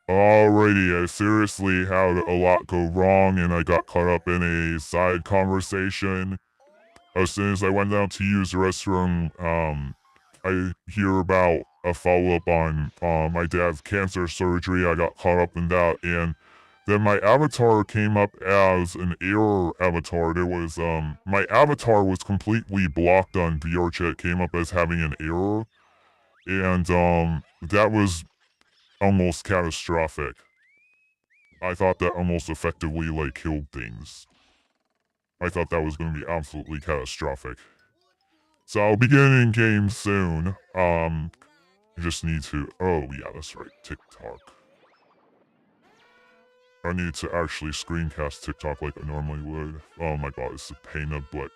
Alrighty, I seriously had a lot go wrong and I got caught up in a side conversation. As soon as I went down to use the restroom, I hear about a follow-up on my dad's cancer surgery. I got caught up in that, and then my avatar came up as an error avatar. My avatar was completely blocked on VRChat, came up as having an error, and that was almost catastrophic. I thought that almost effectively killed things. I thought that was going to be absolutely catastrophic. So I'll be getting in game soon. I just need to. Oh yeah, that's right. TikTok. I need to actually screencast TikTok like I normally would. Oh my god, it's a pain in the butt.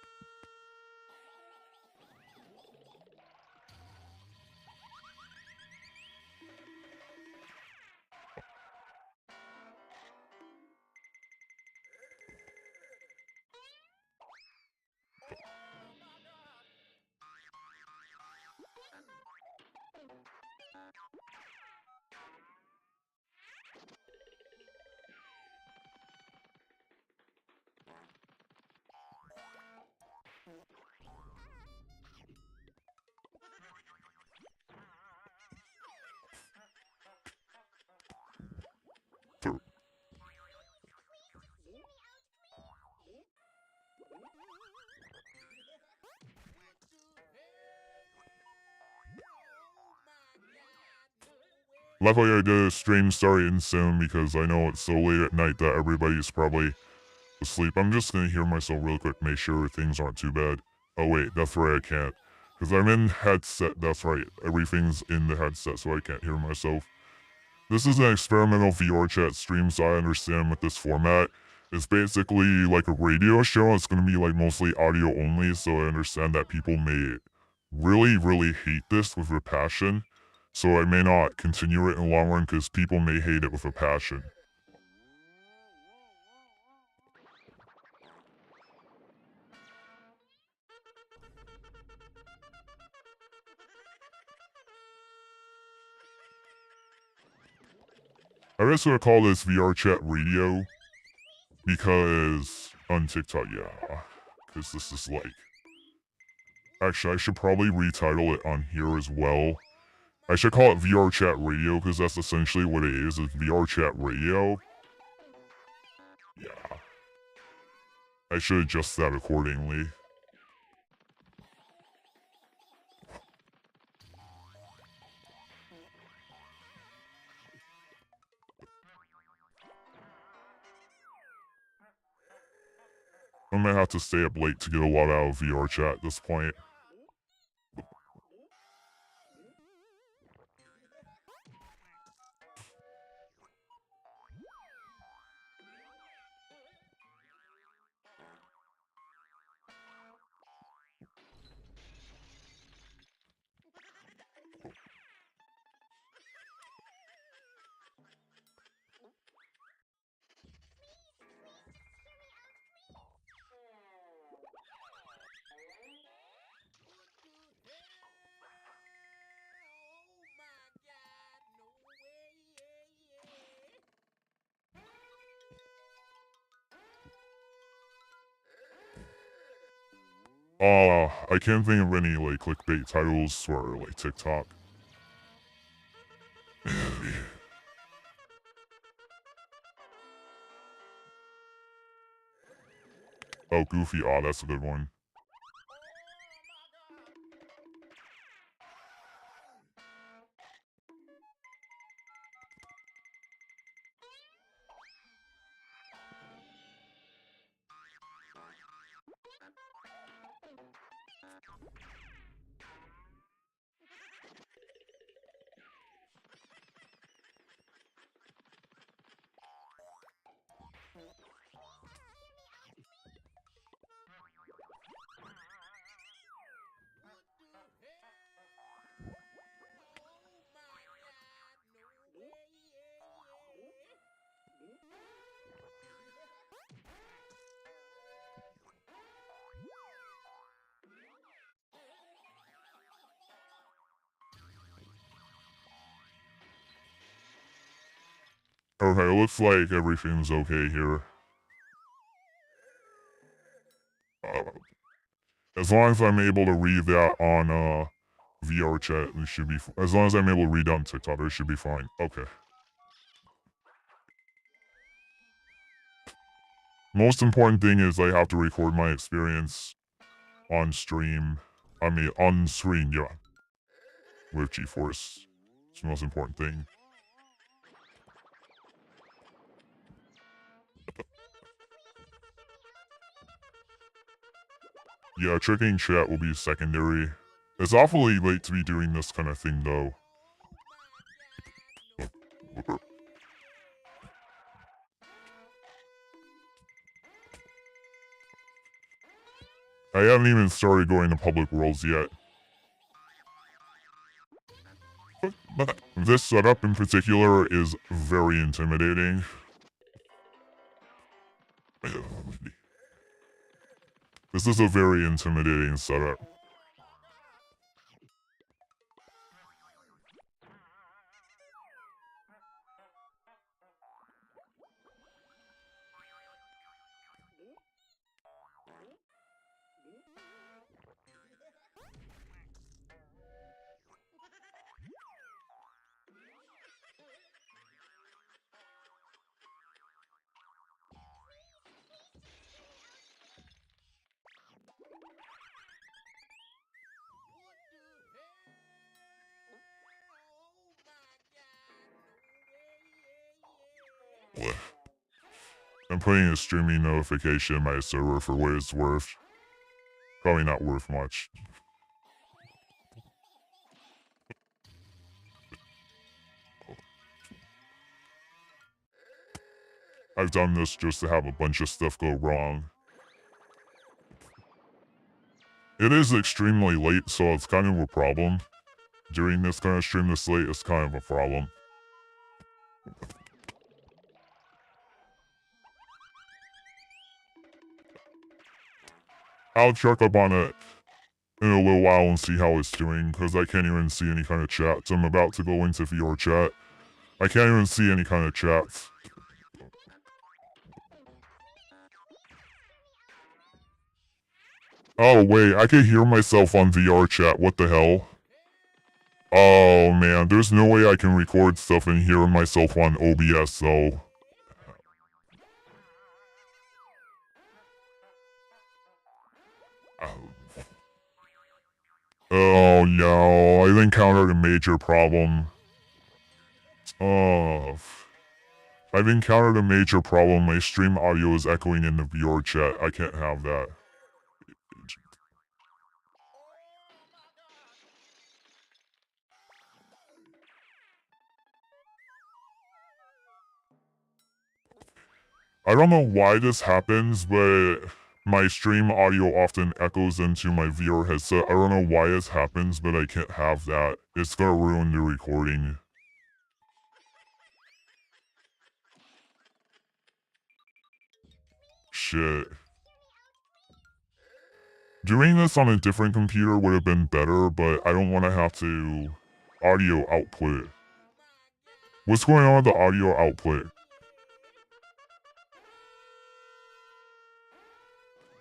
Luckily I did a stream starting soon because I know it's so late at night that everybody's probably asleep. I'm just gonna hear myself real quick, make sure things aren't too bad. Oh wait, that's right, I can't. Because I'm in headset, that's right. Everything's in the headset, so I can't hear myself. This is an experimental VRChat stream, so I understand with this format. It's basically like a radio show. It's going to be mostly audio only, so I understand that people may really hate this with a passion. So I may not continue it in the long run because people may hate it with a passion. I'm just going to call this VRChat radio because on TikTok, yeah, because this is actually I should probably retitle it on here as well. I should call it VRChat Radio because that's essentially what it is. It's VRChat Radio. Yeah. I should adjust that accordingly. I might have to stay up late to get a lot out of VRChat at this point. I can't think of any clickbait titles for TikTok. Oh, Goofy. Oh, that's a good one. Okay, looks like everything's okay here. As long as I'm able to read that on VRChat, it should be. As long as I'm able to read on TikTok, it should be fine. Okay. Most important thing is I have to record my experience on stream. I mean, on screen, yeah. With GeForce. It's the most important thing. Yeah, tricking chat will be secondary. It's awfully late to be doing this kind of thing, though. I haven't even started going to public worlds yet. But this setup in particular is very intimidating. This is a very intimidating setup. I'm putting a streaming notification in my server for what it's worth. Probably not worth much. I've done this just to have a bunch of stuff go wrong. It is extremely late, so it's kind of a problem. Doing this kind of stream this late is kind of a problem. I'll check up on it in a little while and see how it's doing, because I can't even see any kind of chats. I'm about to go into VRChat. I can't even see any kind of chats. Oh wait, I can hear myself on VRChat, what the hell? Oh man, there's no way I can record stuff and hear myself on OBS though. Oh no, I've encountered a major problem. Oh, I've encountered a major problem. My stream audio is echoing in the VRChat. I can't have that. I don't know why this happens, but my stream audio often echoes into my VR headset. I don't know why this happens, but I can't have that. It's gonna ruin the recording. Shit. Doing this on a different computer would have been better, but I don't want to have to audio output. What's going on with the audio output?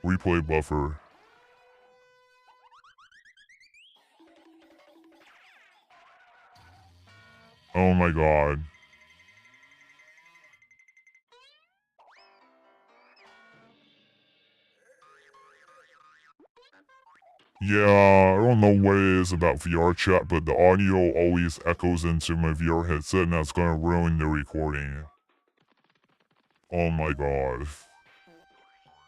Replay buffer. Oh my god. Yeah, I don't know what it is about VRChat, but the audio always echoes into my VR headset and that's gonna ruin the recording. Oh my god.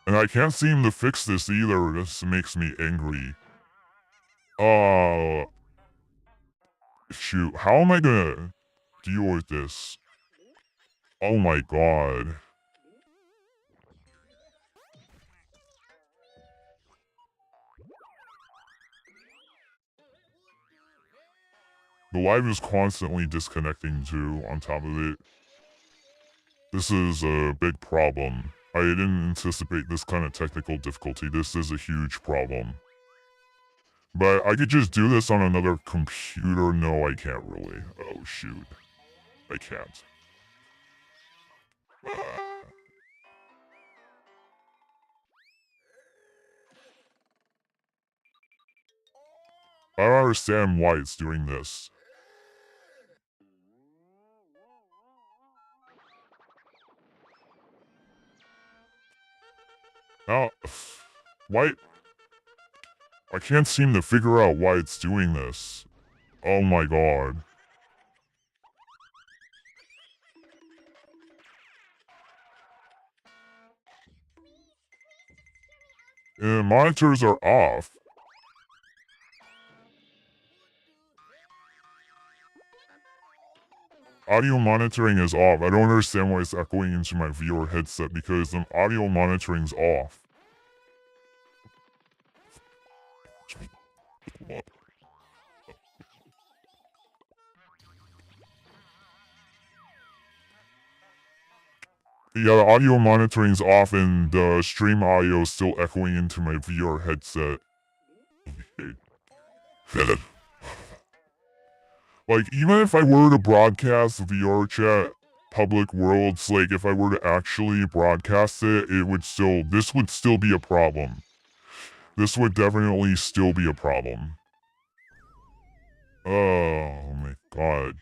And I can't seem to fix this either, this makes me angry. Shoot, how am I gonna deal with this? Oh my god. The live is constantly disconnecting too, on top of it. This is a big problem. I didn't anticipate this kind of technical difficulty. This is a huge problem. But I could just do this on another computer. No, I can't really. Oh shoot. I can't. I don't understand why it's doing this. Now, why? I can't seem to figure out why it's doing this. Oh my god. Monitors are off. Audio monitoring is off. I don't understand why it's echoing into my VR headset because the audio monitoring's off. Yeah, the audio monitoring's off and the stream audio is still echoing into my VR headset. Like, even if I were to broadcast VRChat public worlds, like, if I were to actually broadcast it, this would still be a problem. This would definitely still be a problem. Oh my god.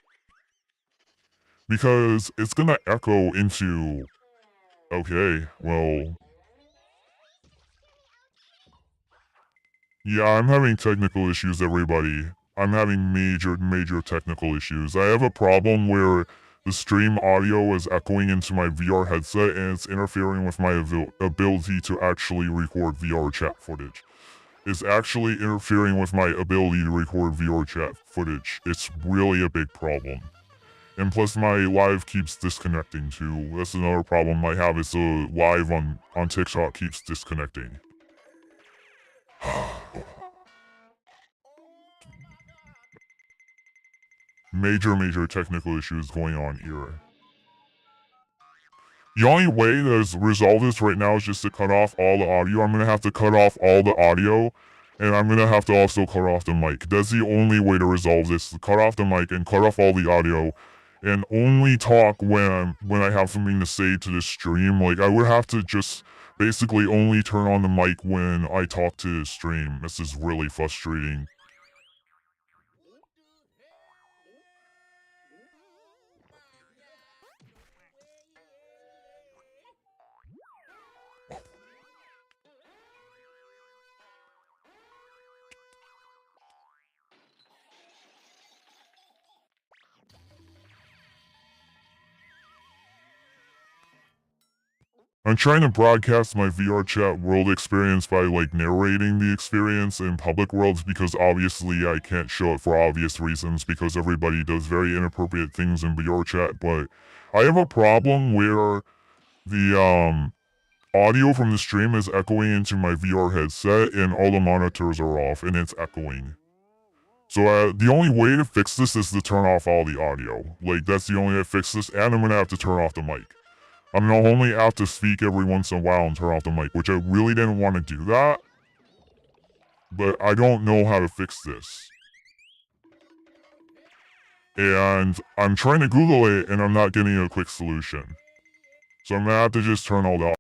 Because it's gonna echo into... Okay, well... Yeah, I'm having technical issues, everybody. I'm having major technical issues. I have a problem where the stream audio is echoing into my VR headset and it's interfering with my ability to actually record VR chat footage. It's actually interfering with my ability to record VR chat footage. It's really a big problem. And plus my live keeps disconnecting too. That's another problem I have is the live on TikTok keeps disconnecting. Major technical issues going on here. The only way to resolve this right now is just to cut off all the audio. I'm gonna have to cut off all the audio, and I'm gonna have to also cut off the mic. That's the only way to resolve this. Cut off the mic and cut off all the audio, and only talk when I have something to say to the stream. Like, I would have to just basically only turn on the mic when I talk to the stream. This is really frustrating. I'm trying to broadcast my VRChat world experience by, like, narrating the experience in public worlds because obviously I can't show it for obvious reasons because everybody does very inappropriate things in VRChat, but I have a problem where the audio from the stream is echoing into my VR headset and all the monitors are off and it's echoing. So the only way to fix this is to turn off all the audio. Like, that's the only way to fix this, and I'm gonna have to turn off the mic. I'm gonna only have to speak every once in a while and turn off the mic, which I really didn't want to do that. But I don't know how to fix this. And I'm trying to Google it and I'm not getting a quick solution. So I'm gonna have to just turn all the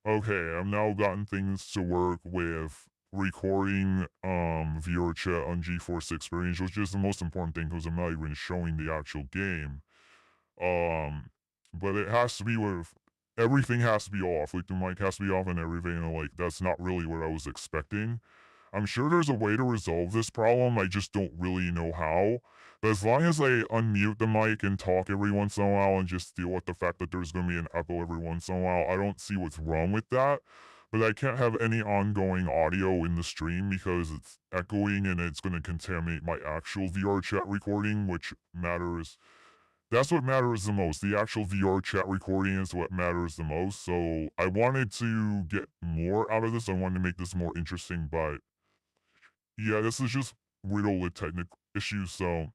Okay, I've now gotten things to work with recording VRChat on GeForce Experience, which is the most important thing because I'm not even showing the actual game. Um, but it has to be with everything has to be off. Like the mic has to be off and everything. And like that's not really what I was expecting. I'm sure there's a way to resolve this problem. I just don't really know how. But as long as I unmute the mic and talk every once in a while and just deal with the fact that there's going to be an echo every once in a while, I don't see what's wrong with that. But I can't have any ongoing audio in the stream because it's echoing and it's going to contaminate my actual VRChat recording, which matters. That's what matters the most. The actual VRChat recording is what matters the most. So I wanted to get more out of this. I wanted to make this more interesting, but yeah, this is just riddled with technical issues. So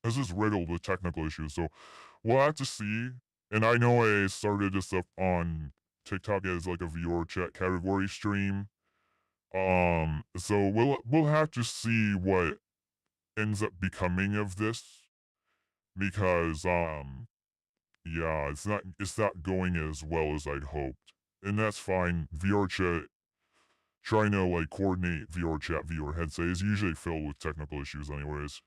this is riddled with technical issues. So we'll have to see. And I know I started this up on TikTok as like a viewer chat category stream. So we'll have to see what ends up becoming of this because yeah, it's not going as well as I'd hoped. And that's fine. VR chat trying to like coordinate VR chat viewer headset is usually filled with technical issues anyways.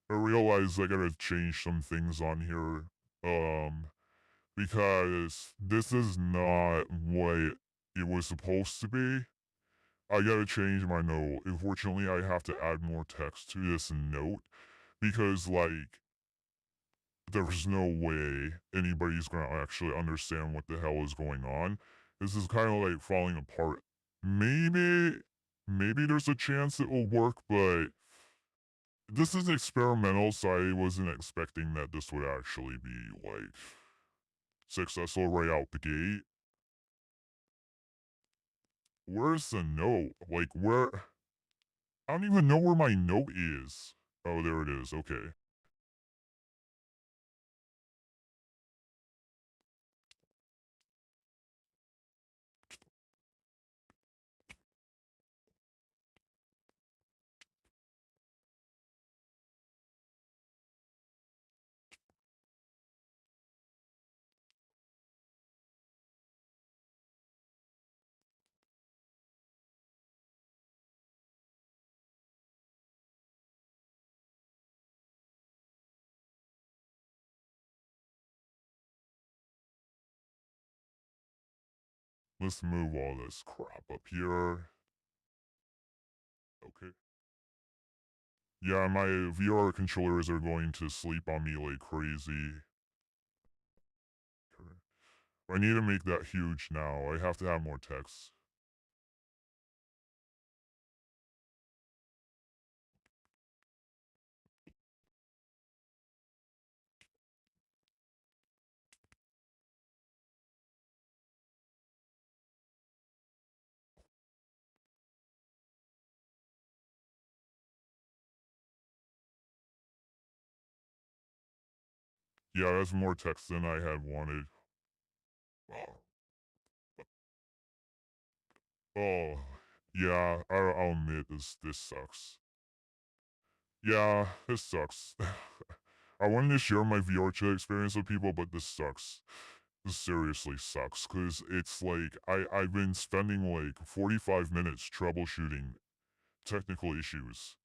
I realize I gotta change some things on here. Because this is not what it was supposed to be. I gotta change my note. Unfortunately, I have to add more text to this note because, like, there's no way anybody's gonna actually understand what the hell is going on. This is kind of like falling apart. Maybe there's a chance it will work, but this is experimental, so I wasn't expecting that this would actually be like successful right out the gate. Where's the note? Like, where? I don't even know where my note is. Oh, there it is. Okay. Let's move all this crap up here. Okay. Yeah, my VR controllers are going to sleep on me like crazy. I need to make that huge now. I have to have more text. Yeah, that's more text than I had wanted. Oh, oh. Yeah, I'll admit this sucks. Yeah, this sucks. I wanted to share my VRChat experience with people, but this sucks. This seriously sucks, because it's like, I've been spending like 45 minutes troubleshooting technical issues.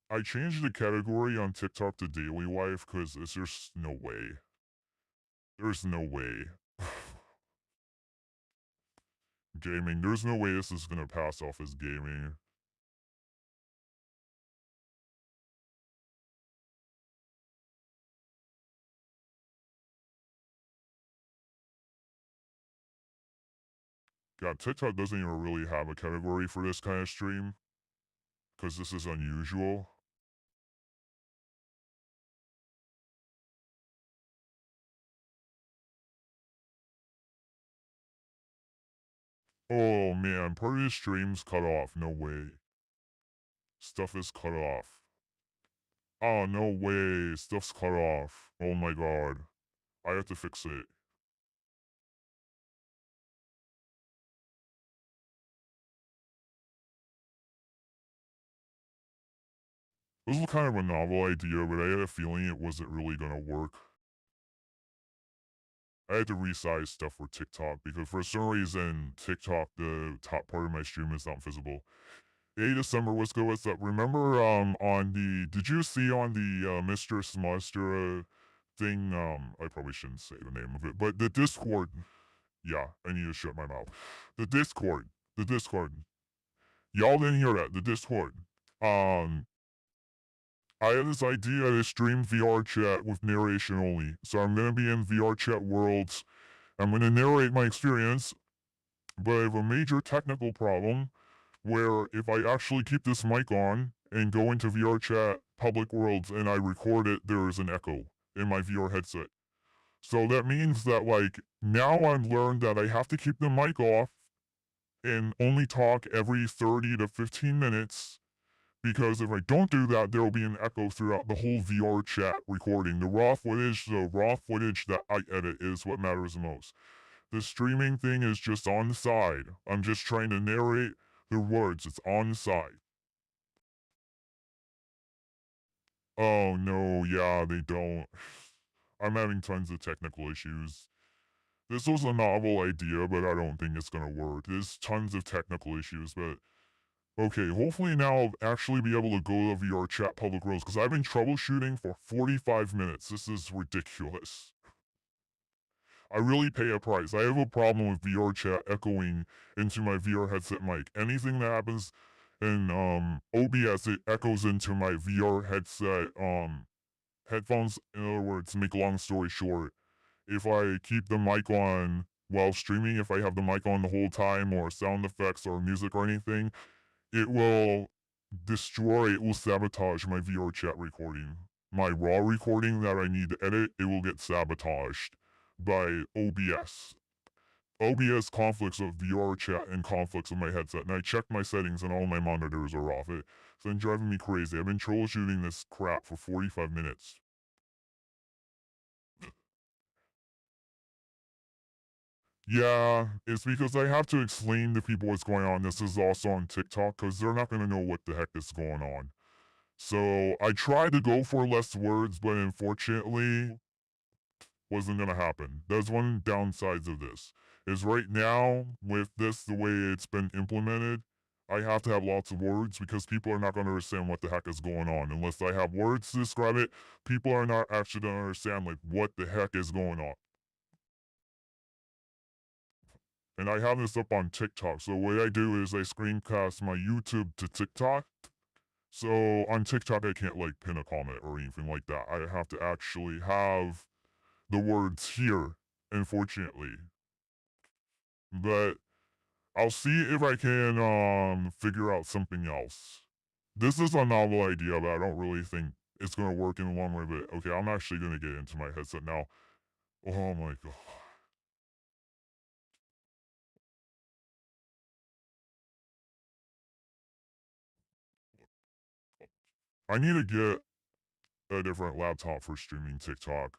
I changed the category on TikTok to daily life, because there's just no way. There's no way. Gaming, there's no way this is gonna pass off as gaming. God, TikTok doesn't even really have a category for this kind of stream, because this is unusual. Oh man, part of the stream's cut off. No way. Stuff is cut off. Oh, no way. Stuff's cut off. Oh my god. I have to fix it. This was kind of a novel idea, but I had a feeling it wasn't really gonna work. I had to resize stuff for TikTok because for some reason TikTok, the top part of my stream is not visible. Hey December, what's good? What's up? Remember on the did you see on the Mr. Smuster thing? I probably shouldn't say the name of it, but the Discord. Yeah, I need to shut my mouth. The Discord. The Discord. Y'all didn't hear that. The Discord. Um, I had this idea to stream VR chat with narration only. So I'm gonna be in VR chat worlds. I'm gonna narrate my experience, but I have a major technical problem where if I actually keep this mic on and go into VR chat public worlds and I record it, there is an echo in my VR headset. So that means that like now I've learned that I have to keep the mic off and only talk every 30 to 15 minutes because if I don't do that, there will be an echo throughout the whole VR chat recording. The raw footage that I edit is what matters the most. The streaming thing is just on the side. I'm just trying to narrate the words. It's on the side. Oh no, yeah, they don't. I'm having tons of technical issues. This was a novel idea, but I don't think it's gonna work. There's tons of technical issues, but okay, hopefully now I'll actually be able to go to VR chat public roles, because I've been troubleshooting for 45 minutes. This is ridiculous. I really pay a price. I have a problem with VR chat echoing into my VR headset mic. Anything that happens in OBS, it echoes into my VR headset headphones. In other words, to make a long story short, if I keep the mic on while streaming, if I have the mic on the whole time or sound effects or music or anything, it will destroy, it will sabotage my VRChat recording. My raw recording that I need to edit, it will get sabotaged by OBS. OBS conflicts with VRChat and conflicts with my headset, and I checked my settings and all my monitors are off. It's been driving me crazy. I've been troubleshooting this crap for 45 minutes. Yeah, it's because I have to explain to people what's going on. This is also on TikTok because they're not going to know what the heck is going on. So I tried to go for less words, but unfortunately, wasn't going to happen. That's one downsides of this. Is right now, with this, the way it's been implemented, I have to have lots of words because people are not going to understand what the heck is going on. Unless I have words to describe it, people are not actually going to understand, like, what the heck is going on. And I have this up on TikTok. So what I do is I screencast my YouTube to TikTok. So on TikTok, I can't like pin a comment or anything like that. I have to actually have the words here, unfortunately. But I'll see if I can figure out something else. This is a novel idea, but I don't really think it's gonna work in the long run. But okay, I'm actually gonna get into my headset now. Oh my god. I need to get a different laptop for streaming TikTok.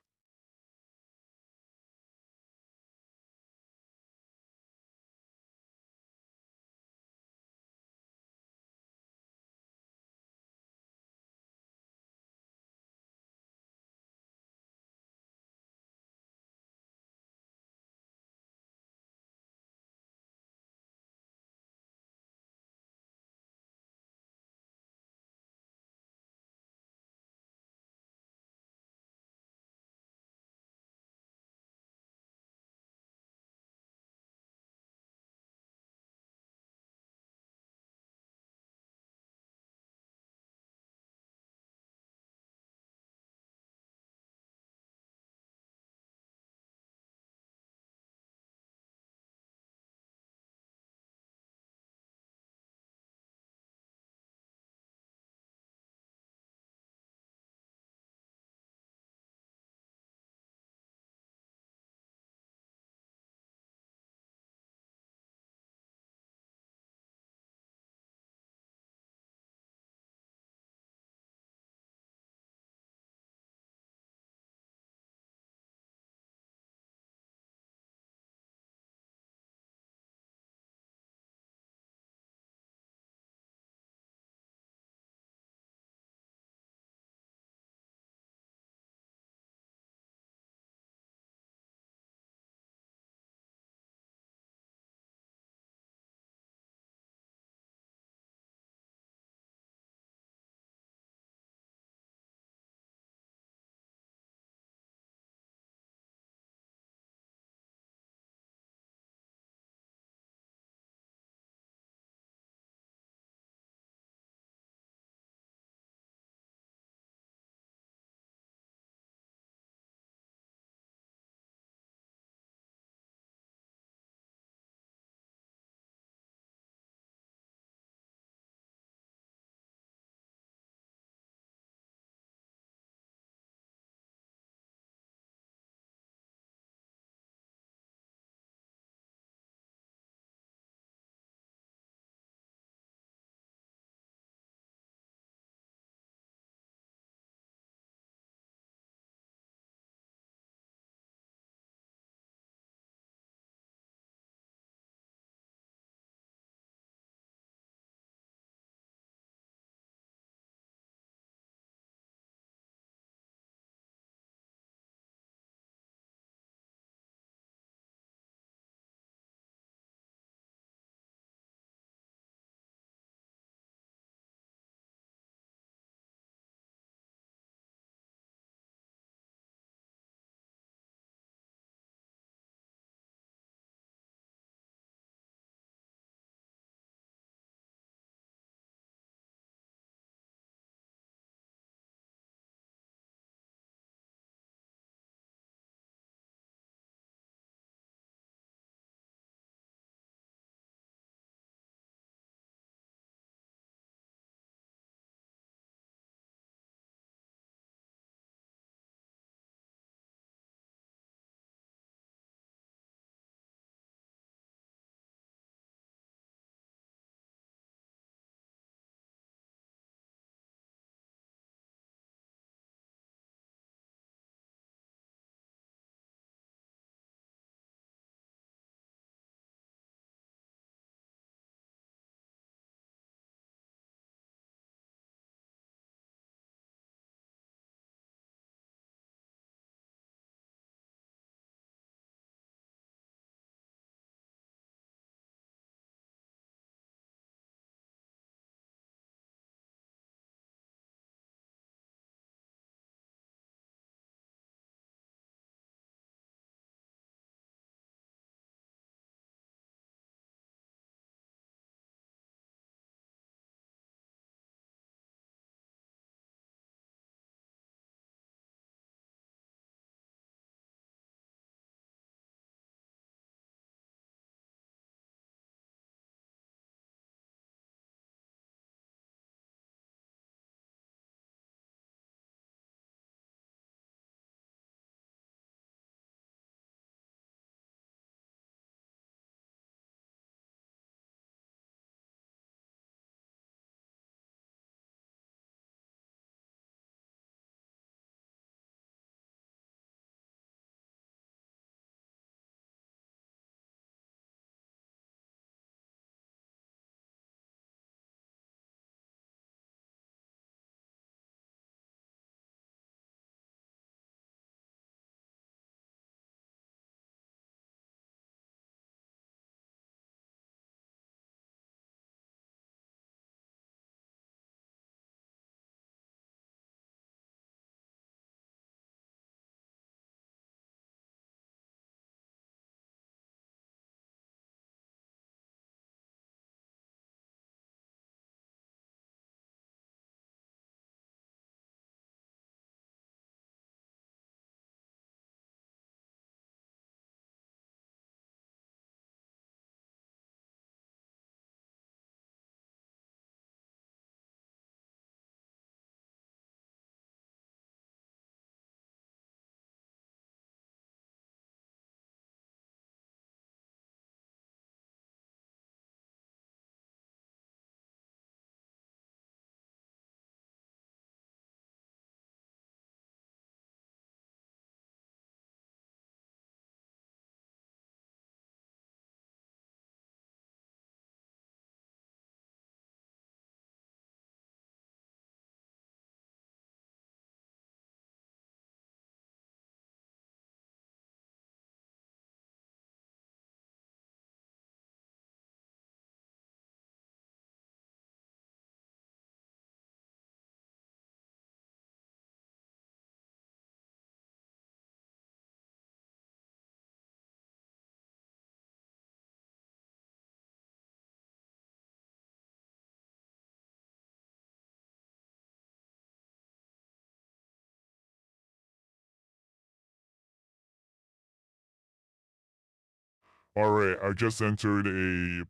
Alright, I just entered a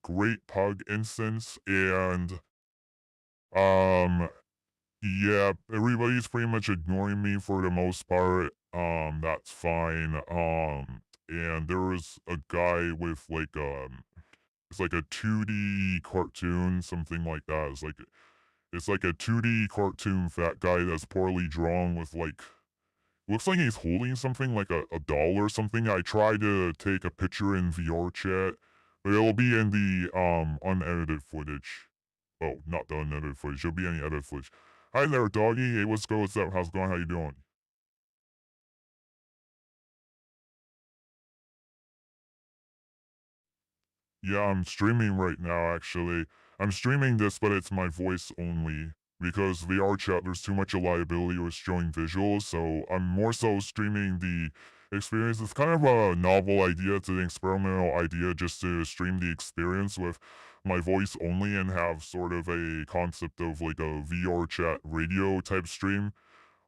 great pug instance and um yeah, everybody's pretty much ignoring me for the most part. That's fine. And there was a guy with like it's like a 2D cartoon, something like that. It's like a 2D cartoon fat guy that's poorly drawn with like looks like he's holding something like a doll or something. I tried to take a picture in VRChat, but it'll be in the unedited footage. Oh, not the unedited footage. It'll be in the edited footage. Hi there, doggy. Hey, what's good? What's up? How's it going? How you doing? Yeah, I'm streaming right now, actually. I'm streaming this, but it's my voice only. Because VRChat, there's too much liability with showing visuals, so I'm more so streaming the experience. It's kind of a novel idea. It's an experimental idea just to stream the experience with my voice only and have sort of a concept of like a VRChat radio type stream.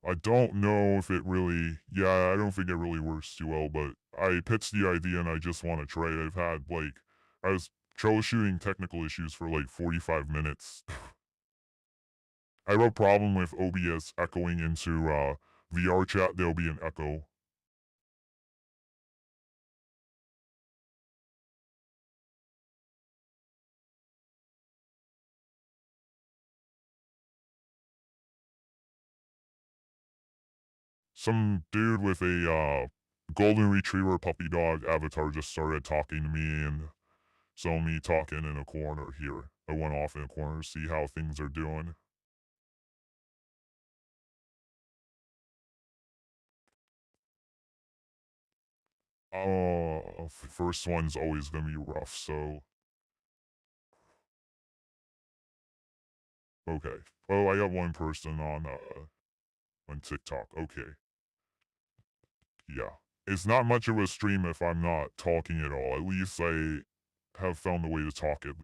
I don't know if it really, yeah, I don't think it really works too well, but I pitched the idea and I just want to try it. I was troubleshooting technical issues for like 45 minutes. I have a problem with OBS echoing into VRChat. There'll be an echo. Some dude with a golden retriever puppy dog avatar just started talking to me and saw me talking in a corner here. I went off in a corner to see how things are doing. First one's always gonna be rough, so okay. Oh, I got one person on TikTok. Okay. Yeah. It's not much of a stream if I'm not talking at all. At least I have found a way to talk at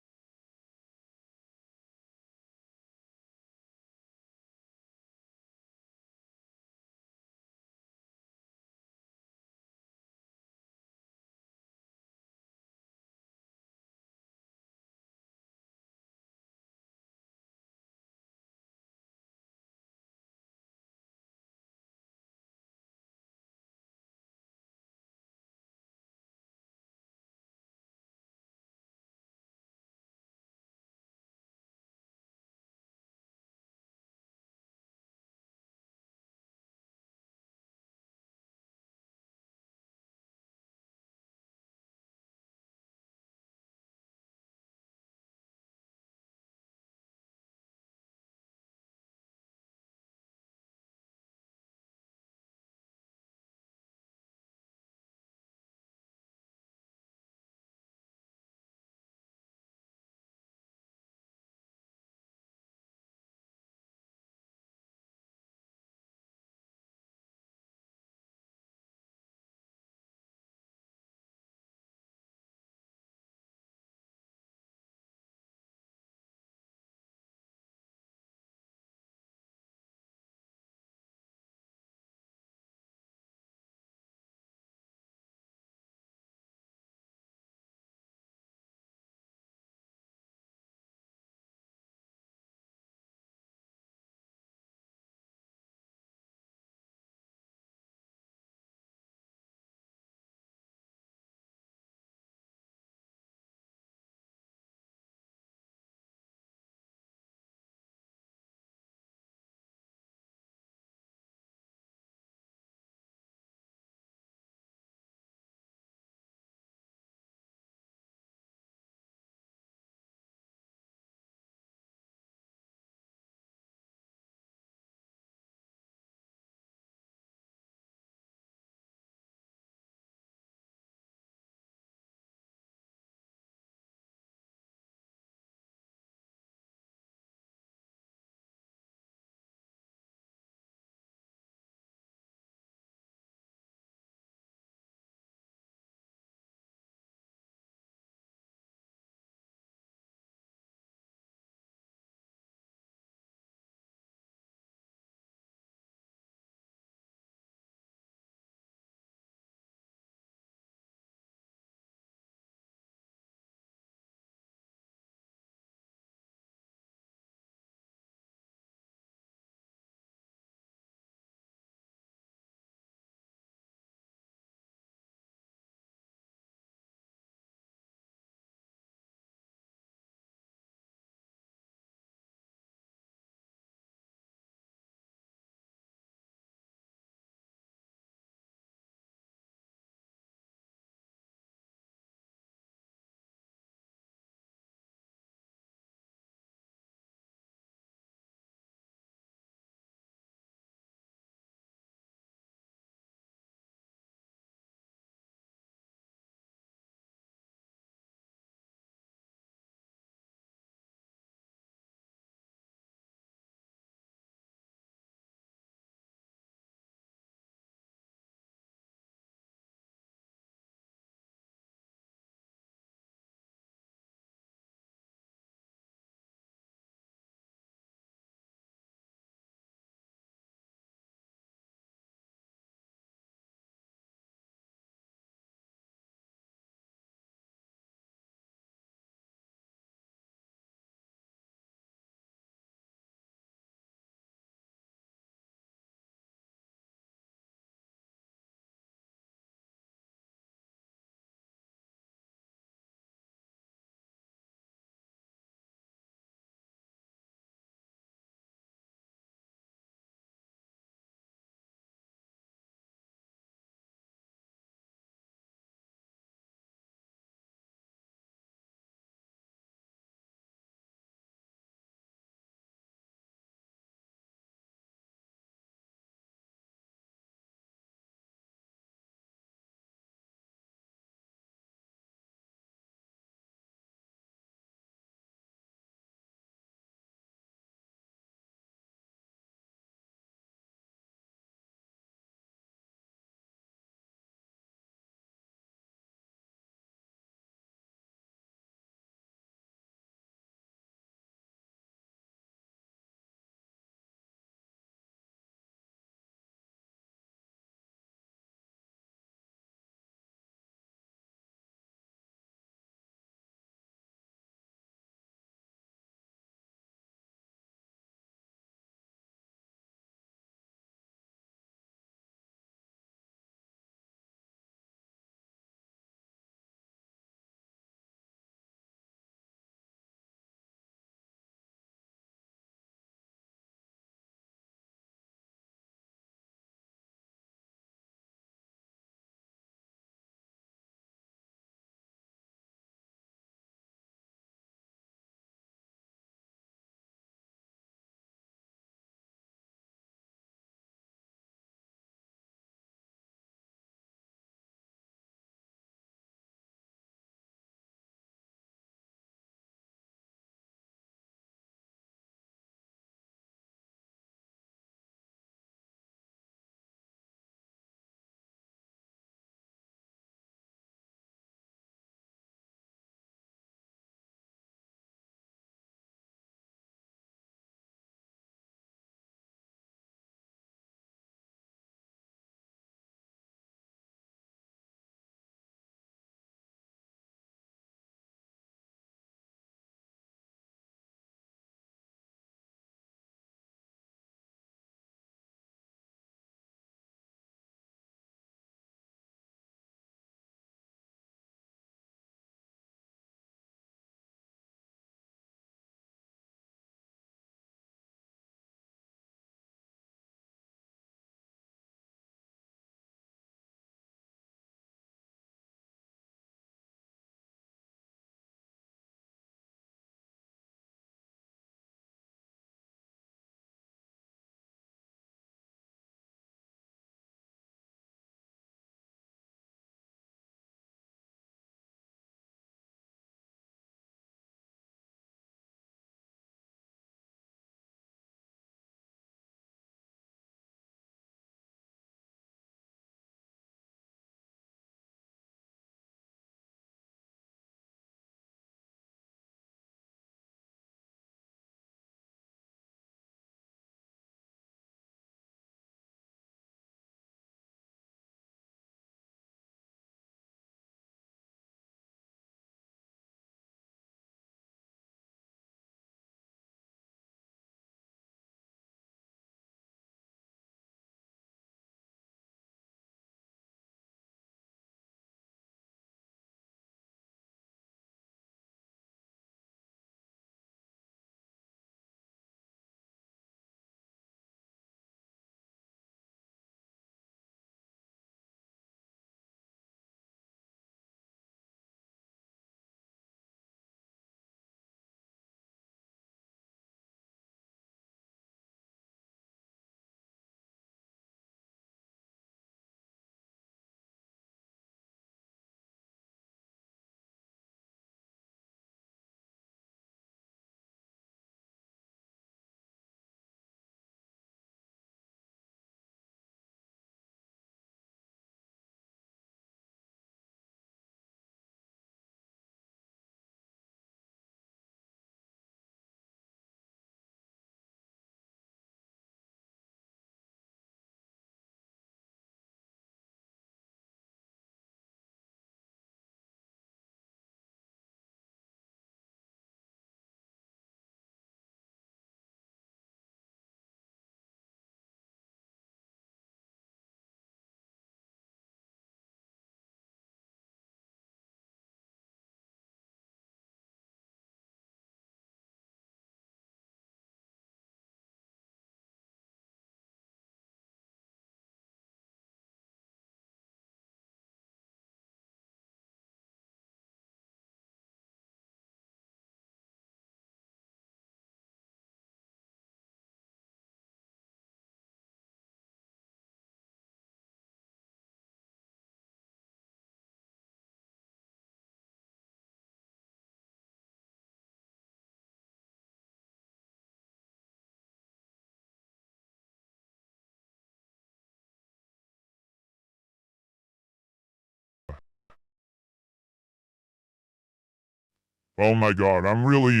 Oh my god, I'm really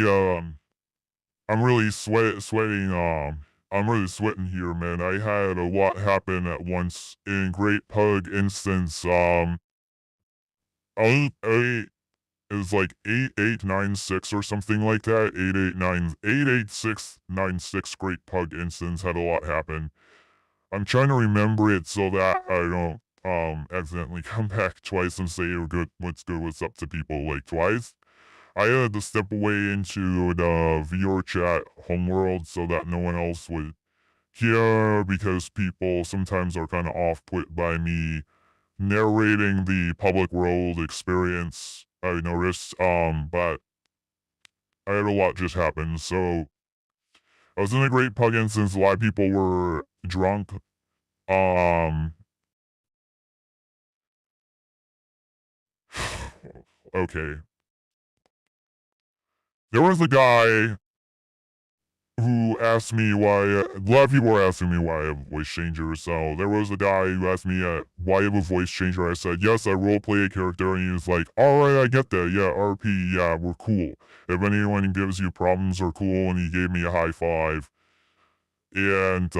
sweating, I'm really sweating here, man. I had a lot happen at once in Great Pug instance, I it was like 8896 or something like that. 88696 Great Pug instance had a lot happen. I'm trying to remember it so that I don't accidentally come back twice and say you're good, what's up to people like twice. I had to step away into the VRChat homeworld so that no one else would hear because people sometimes are kind of off put by me narrating the public world experience I noticed. But I had a lot just happen. So I was in a Great Pug instance. A lot of people were drunk. Um, okay. There was a guy who asked me why. A lot of people were asking me why I have a voice changer. So there was a guy who asked me why I have a voice changer. I said yes, I roleplay a character, and he was like, "All right, I get that. Yeah, RP. Yeah, we're cool. If anyone gives you problems, are cool." And he gave me a high five. And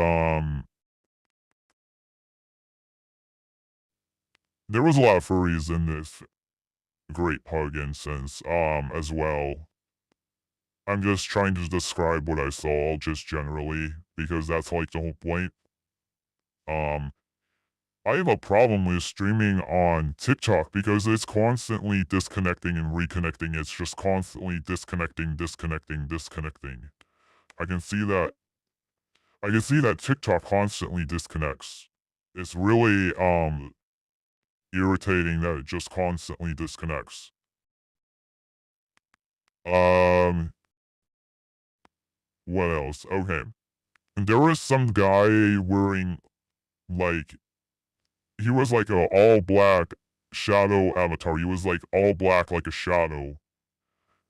there was a lot of furries in this Great Pug instance as well. I'm just trying to describe what I saw just generally because that's like the whole point. Um, I have a problem with streaming on TikTok because it's constantly disconnecting and reconnecting. It's just constantly disconnecting, disconnecting, disconnecting. I can see that. I can see that TikTok constantly disconnects. It's really irritating that it just constantly disconnects. Um, what else? Okay. And there was some guy wearing like he was like a all black shadow avatar. He was like all black like a shadow.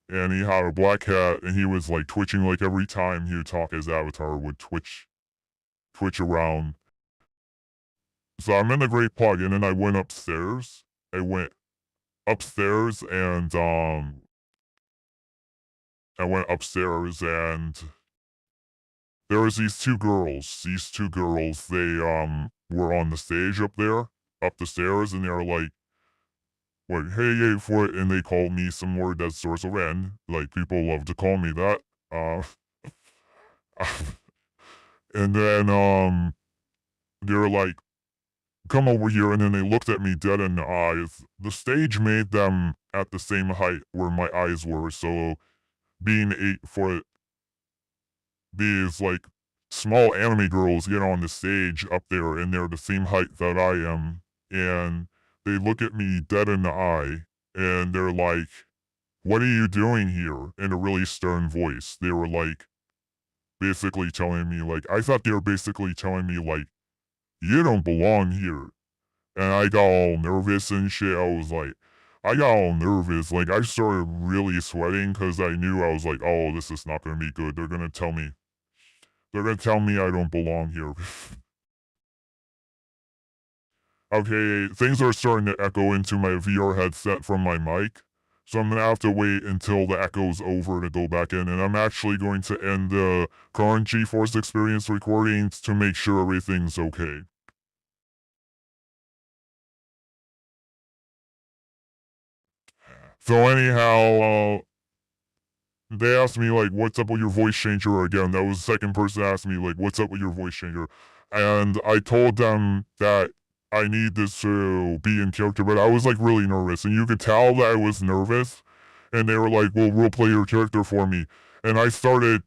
And he had a black hat and he was like twitching like every time he would talk his avatar would twitch around. So I'm in the Great Pug and then I went upstairs. I went upstairs and I went upstairs and there was these two girls. These two girls, they were on the stage up there, up the stairs, and they were like, "What? Hey, hey, for it," and they called me some word that starts with N. Like people love to call me that. Uh, and then they were like, "Come over here," and then they looked at me dead in the eyes. The stage made them at the same height where my eyes were, so being 8 foot, these like small anime girls get on the stage up there and they're the same height that I am. And they look at me dead in the eye and they're like, "What are you doing here?" In a really stern voice. They were like, basically telling me, like, I thought they were basically telling me, like, "You don't belong here." And I got all nervous and shit. I got all nervous. Like, I started really sweating because I knew I was like, "Oh, this is not going to be good. They're gonna tell me I don't belong here." Okay, things are starting to echo into my VR headset from my mic. So I'm gonna have to wait until the echo's over to go back in, and I'm actually going to end the current GeForce Experience recordings to make sure everything's okay. So anyhow, they asked me like, "What's up with your voice changer?" Again, that was the second person asked me like, "What's up with your voice changer?" And I told them that I need this to be in character, but I was like really nervous, and you could tell that I was nervous. And they were like, "Well, role play your character for me," and I started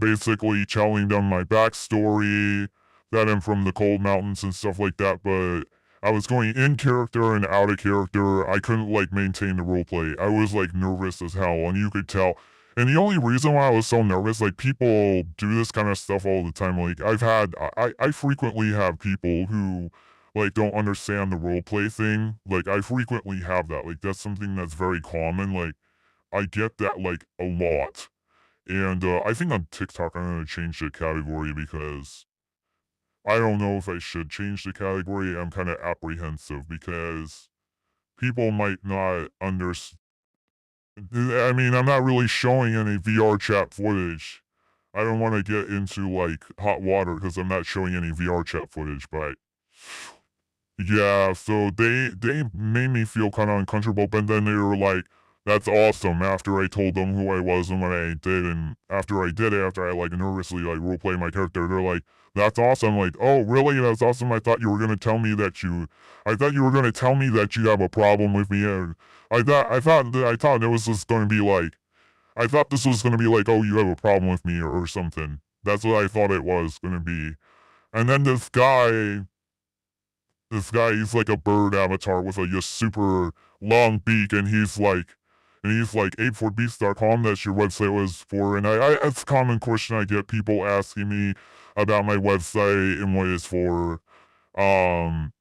basically telling them my backstory, that I'm from the cold mountains and stuff like that, but I was going in character and out of character. I couldn't like maintain the roleplay. I was like nervous as hell, and you could tell. And the only reason why I was so nervous, like people do this kind of stuff all the time. Like I frequently have people who like don't understand the roleplay thing. Like I frequently have that. Like that's something that's very common. Like I get that like a lot. And I think on TikTok I'm gonna change the category because I don't know if I should change the category. I'm kind of apprehensive because people might not understand. I mean, I'm not really showing any VRChat footage. I don't want to get into like hot water because I'm not showing any VRChat footage, but yeah, so they made me feel kind of uncomfortable, but then they were like, "That's awesome." After I told them who I was and what I did, and after I did it, after I like nervously like roleplay my character, they're like, "That's awesome." Like, "Oh, really? That's awesome." I thought you were gonna tell me that I thought you were gonna tell me that you have a problem with me. And I thought it was just gonna be like, I thought this was gonna be like, "Oh, you have a problem with me," or something. That's what I thought it was gonna be. And then he's like a bird avatar with a just super long beak, and he's like 84beats.com. That's your website was for, and it's a common question I get people asking me about my website and what it's for. Um,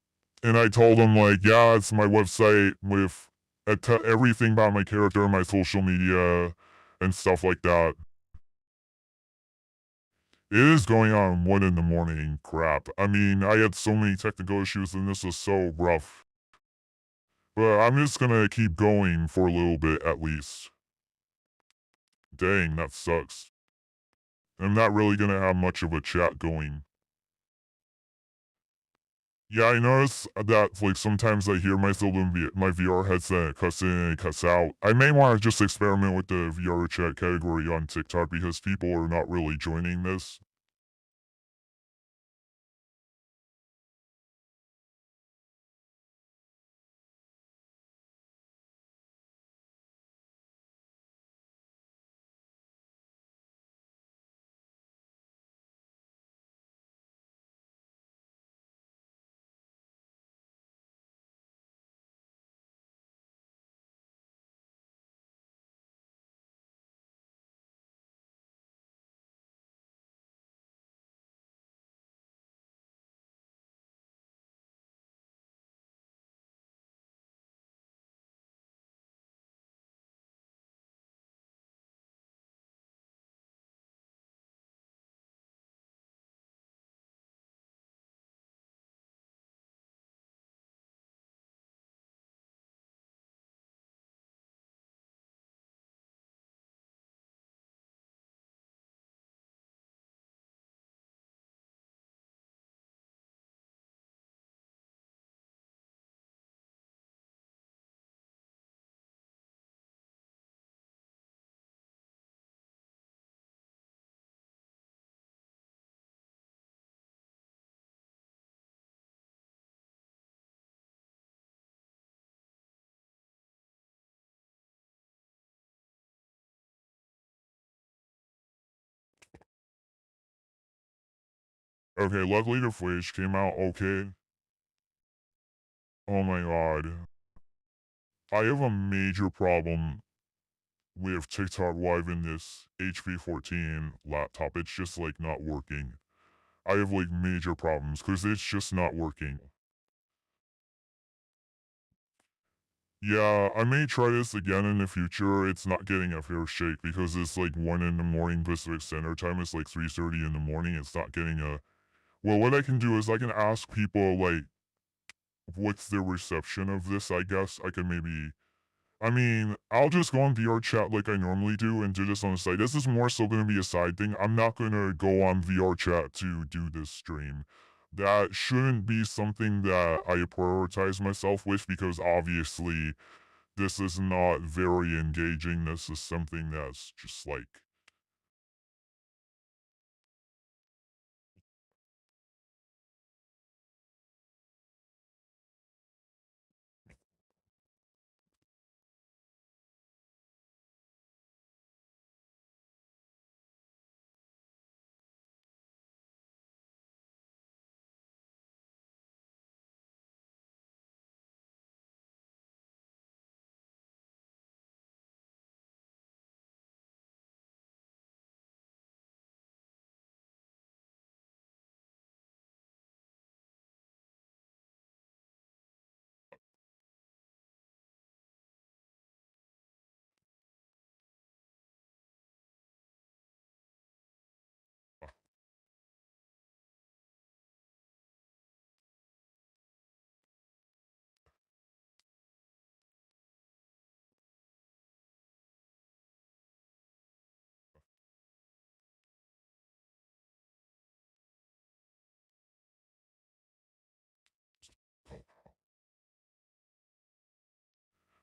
and I told them like, yeah, it's my website with everything about my character, my social media, and stuff like that. It is going on 1 in the morning. Crap. I mean, I had so many technical issues, and this was so rough. But I'm just gonna keep going for a little bit at least. Dang, that sucks. I'm not really gonna have much of a chat going. Yeah, I notice that like sometimes I hear myself in my VR headset cuts in and it cuts out. I may want to just experiment with the VR chat category on TikTok because people are not really joining this. Okay, luckily the footage came out okay. Oh my god. I have a major problem with TikTok Live in this HP14 laptop. It's just like not working. I have like major problems because it's just not working. Yeah, I may try this again in the future. It's not getting a fair shake because it's like 1 in the morning Pacific Standard Time. It's like 3:30 in the morning. It's not getting a. Well, what I can do is I can ask people like, what's their reception of this? I guess I can maybe. I mean, I'll just go on VRChat like I normally do and do this on the site. This is more so going to be a side thing. I'm not going to go on VRChat to do this stream. That shouldn't be something that I prioritize myself with because obviously this is not very engaging. This is something that's just like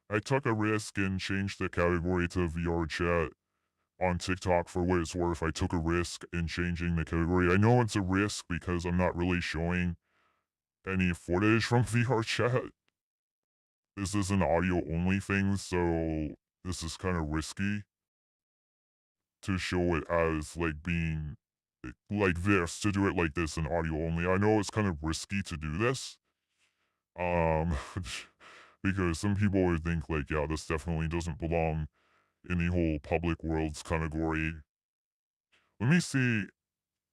I took a risk and changed the category to VRChat on TikTok for what it's worth. I took a risk in changing the category. I know it's a risk because I'm not really showing any footage from VRChat. This is an audio only thing, so this is kind of risky to show it as like being like this, to do it like this in audio only. I know it's kind of risky to do this. Um because some people would think like, yeah, this definitely doesn't belong in the whole public worlds category. Let me see.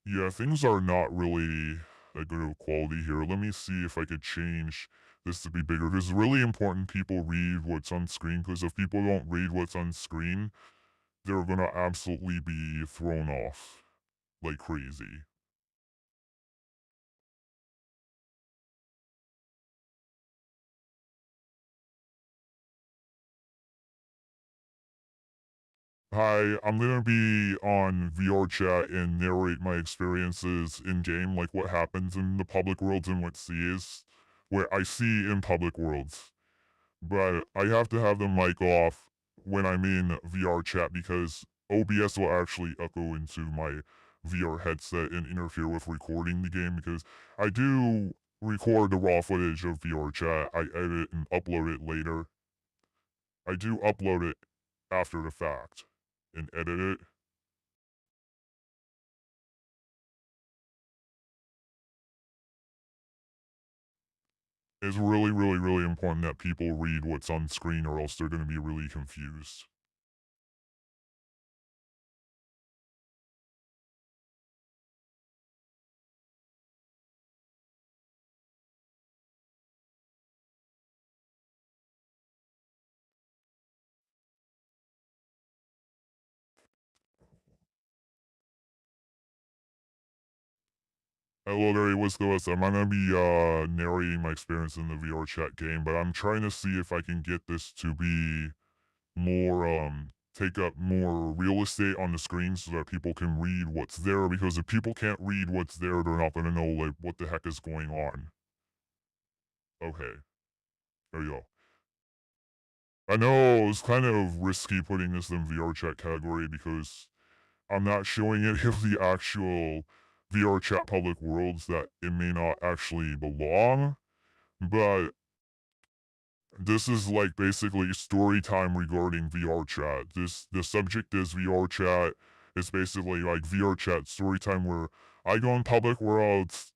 Yeah, things are not really a good quality here. Let me see if I could change this to be bigger. Because it's really important people read what's on screen. Because if people don't read what's on screen, they're gonna absolutely be thrown off like crazy. Hi, I'm gonna be on VR chat and narrate my experiences in game, like what happens in the public worlds and what I see in public worlds. But I have to have the mic off when I'm in VR chat because OBS will actually echo into my VR headset and interfere with recording the game because I do record the raw footage of VR chat. I edit and upload it later. I do upload it after the fact and edit it. It's really, really, really important that people read what's on screen or else they're going to be really confused. Hello there, what's going on? I'm gonna be narrating my experience in the VR chat game, but I'm trying to see if I can get this to be more take up more real estate on the screen so that people can read what's there because if people can't read what's there, they're not gonna know like what the heck is going on. Okay, there you go. I know it's kind of risky putting this in VR chat category because I'm not showing any of the actual VR chat public worlds that it may not actually belong. But this is like basically story time regarding VR chat. The subject is VR chat. It's basically like VR chat story time where I go in public worlds,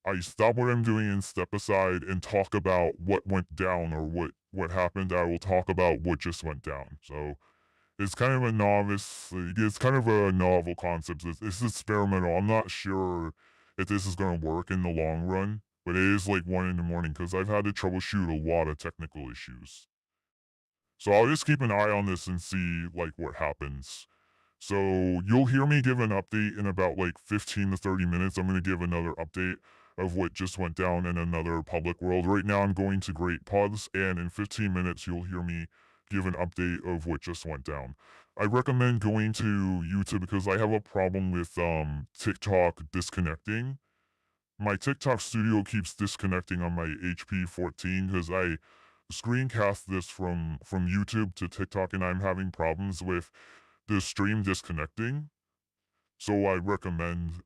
I stop what I'm doing and step aside and talk about what went down or what happened. I will talk about what just went down. So it's kind of a novice. It's kind of a novel concept. It's experimental. I'm not sure if this is going to work in the long run, but it is like 1 in the morning because I've had to troubleshoot a lot of technical issues. So I'll just keep an eye on this and see like what happens. So you'll hear me give an update in about like 15 to 30 minutes. I'm going to give another update of what just went down in another public world. Right now I'm going to Great Pugs, and in 15 minutes you'll hear me give an update of what just went down. I recommend going to YouTube because I have a problem with TikTok disconnecting. My TikTok studio keeps disconnecting on my HP 14 because I screencast this from YouTube to TikTok and I'm having problems with the stream disconnecting. So I recommend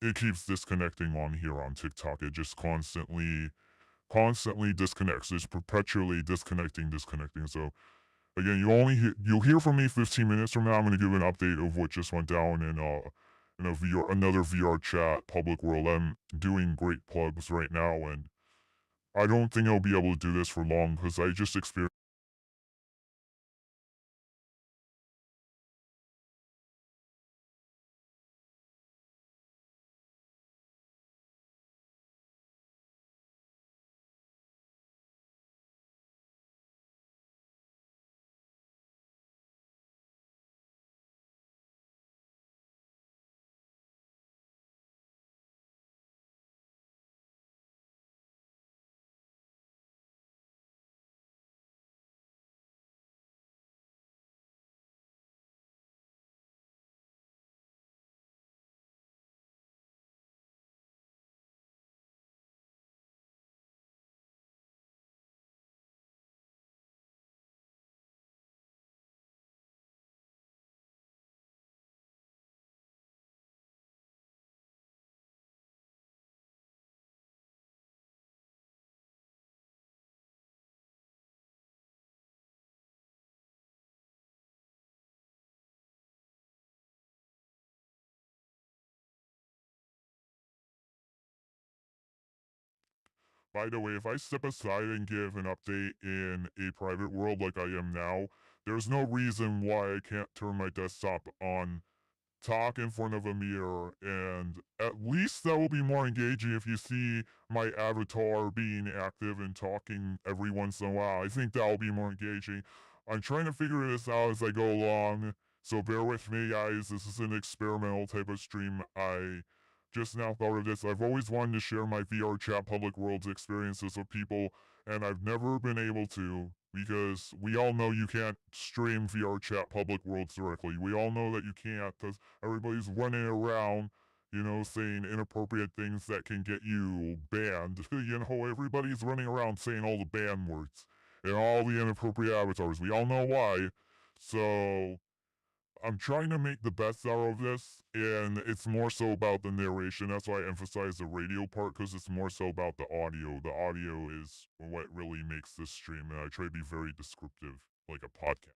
it keeps disconnecting on here on TikTok. It just constantly disconnects. It's perpetually disconnecting. So again, you'll hear from me 15 minutes from now. I'm gonna give an update of what just went down in a VR another VR chat public world. I'm doing great plugs right now, and I don't think I'll be able to do this for long because I just experienced By the way, if I step aside and give an update in a private world like I am now, there's no reason why I can't turn my desktop on, talk in front of a mirror, and at least that will be more engaging if you see my avatar being active and talking every once in a while. I think that will be more engaging. I'm trying to figure this out as I go along, so bear with me, guys. This is an experimental type of stream. I just now thought of this. I've always wanted to share my VRChat public worlds experiences with people, and I've never been able to because we all know you can't stream VRChat public worlds directly. We all know that you can't because everybody's running around, saying inappropriate things that can get you banned. Everybody's running around saying all the ban words and all the inappropriate avatars. We all know why. So I'm trying to make the best out of this, and it's more so about the narration. That's why I emphasize the radio part, because it's more so about the audio. The audio is what really makes this stream, and I try to be very descriptive, like a podcast.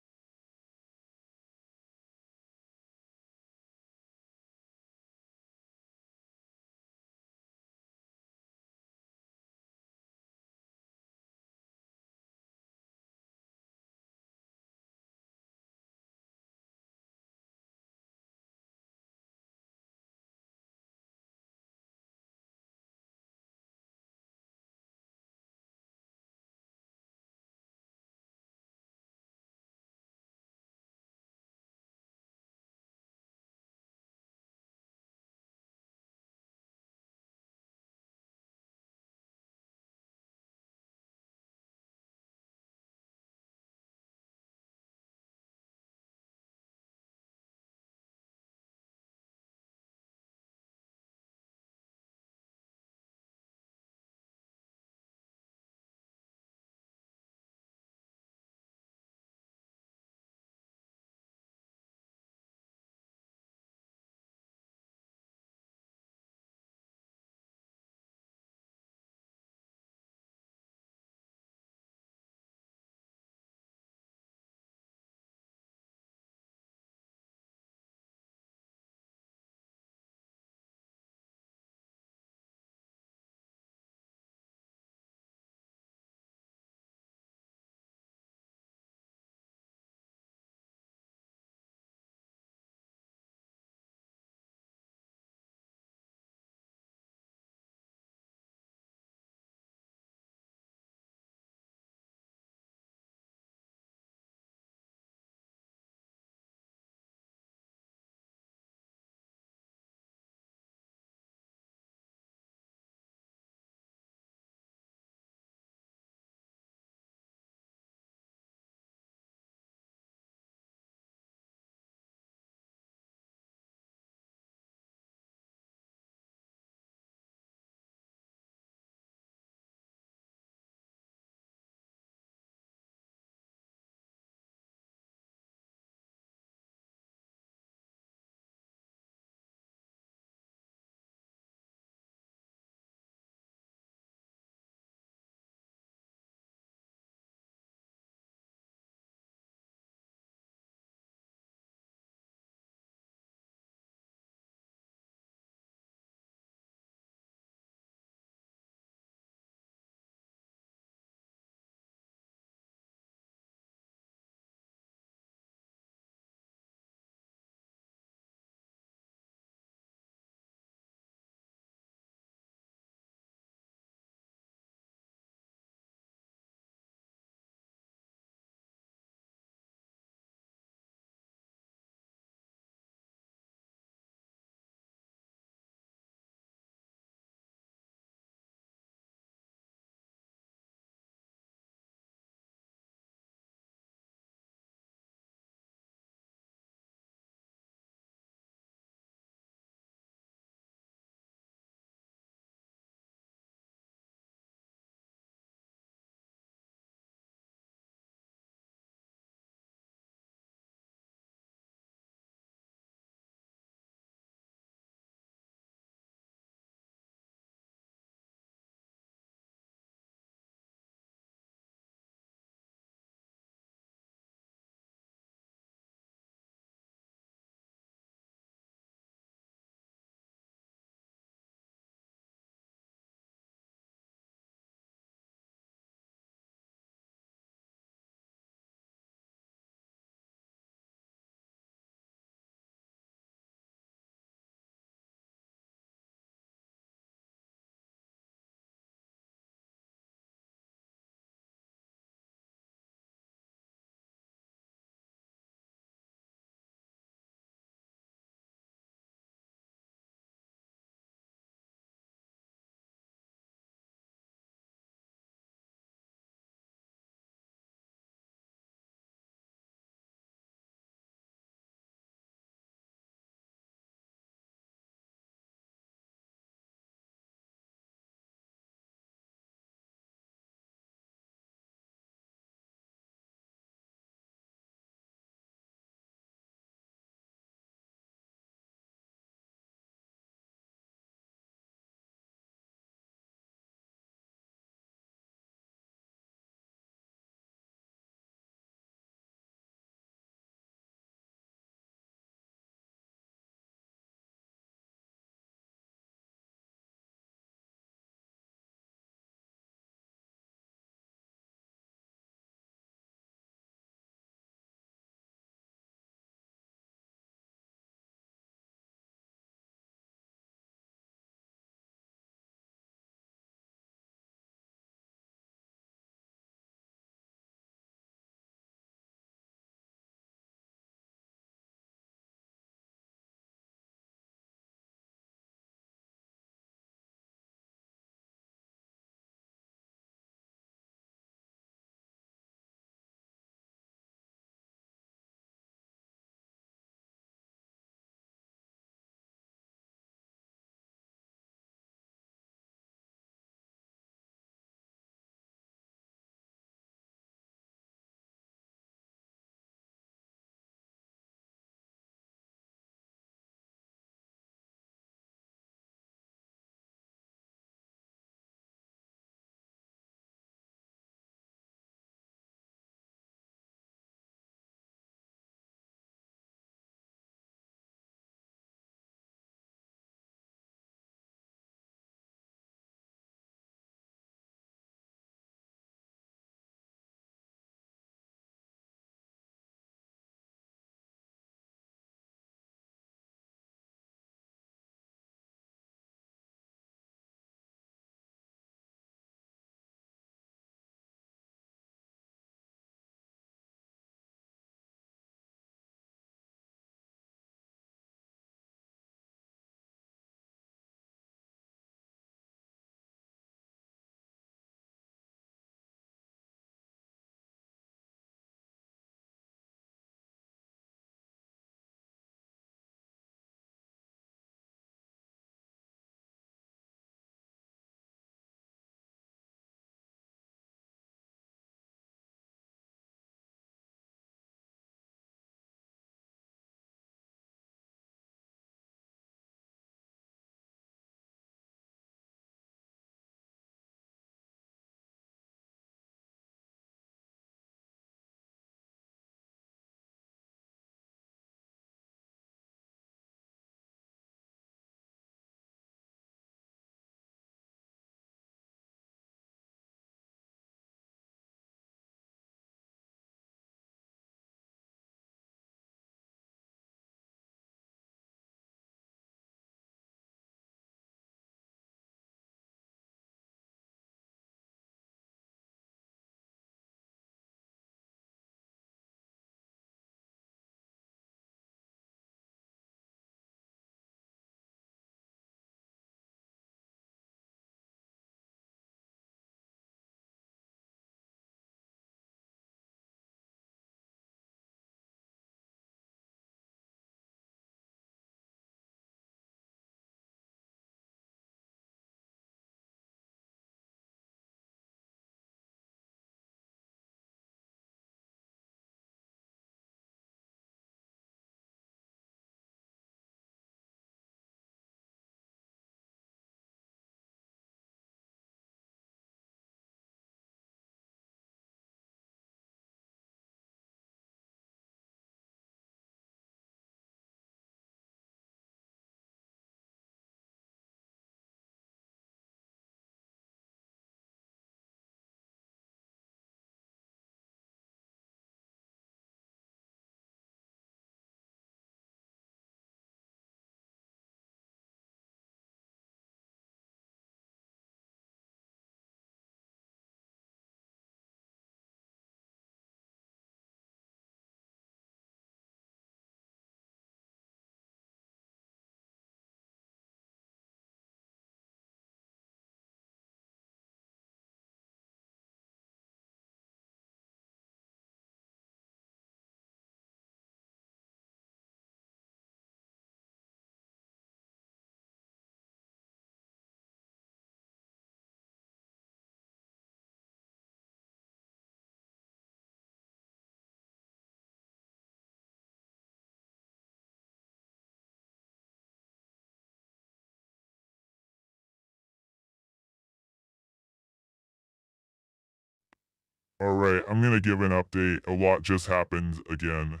Alright, I'm gonna give an update. A lot just happened again.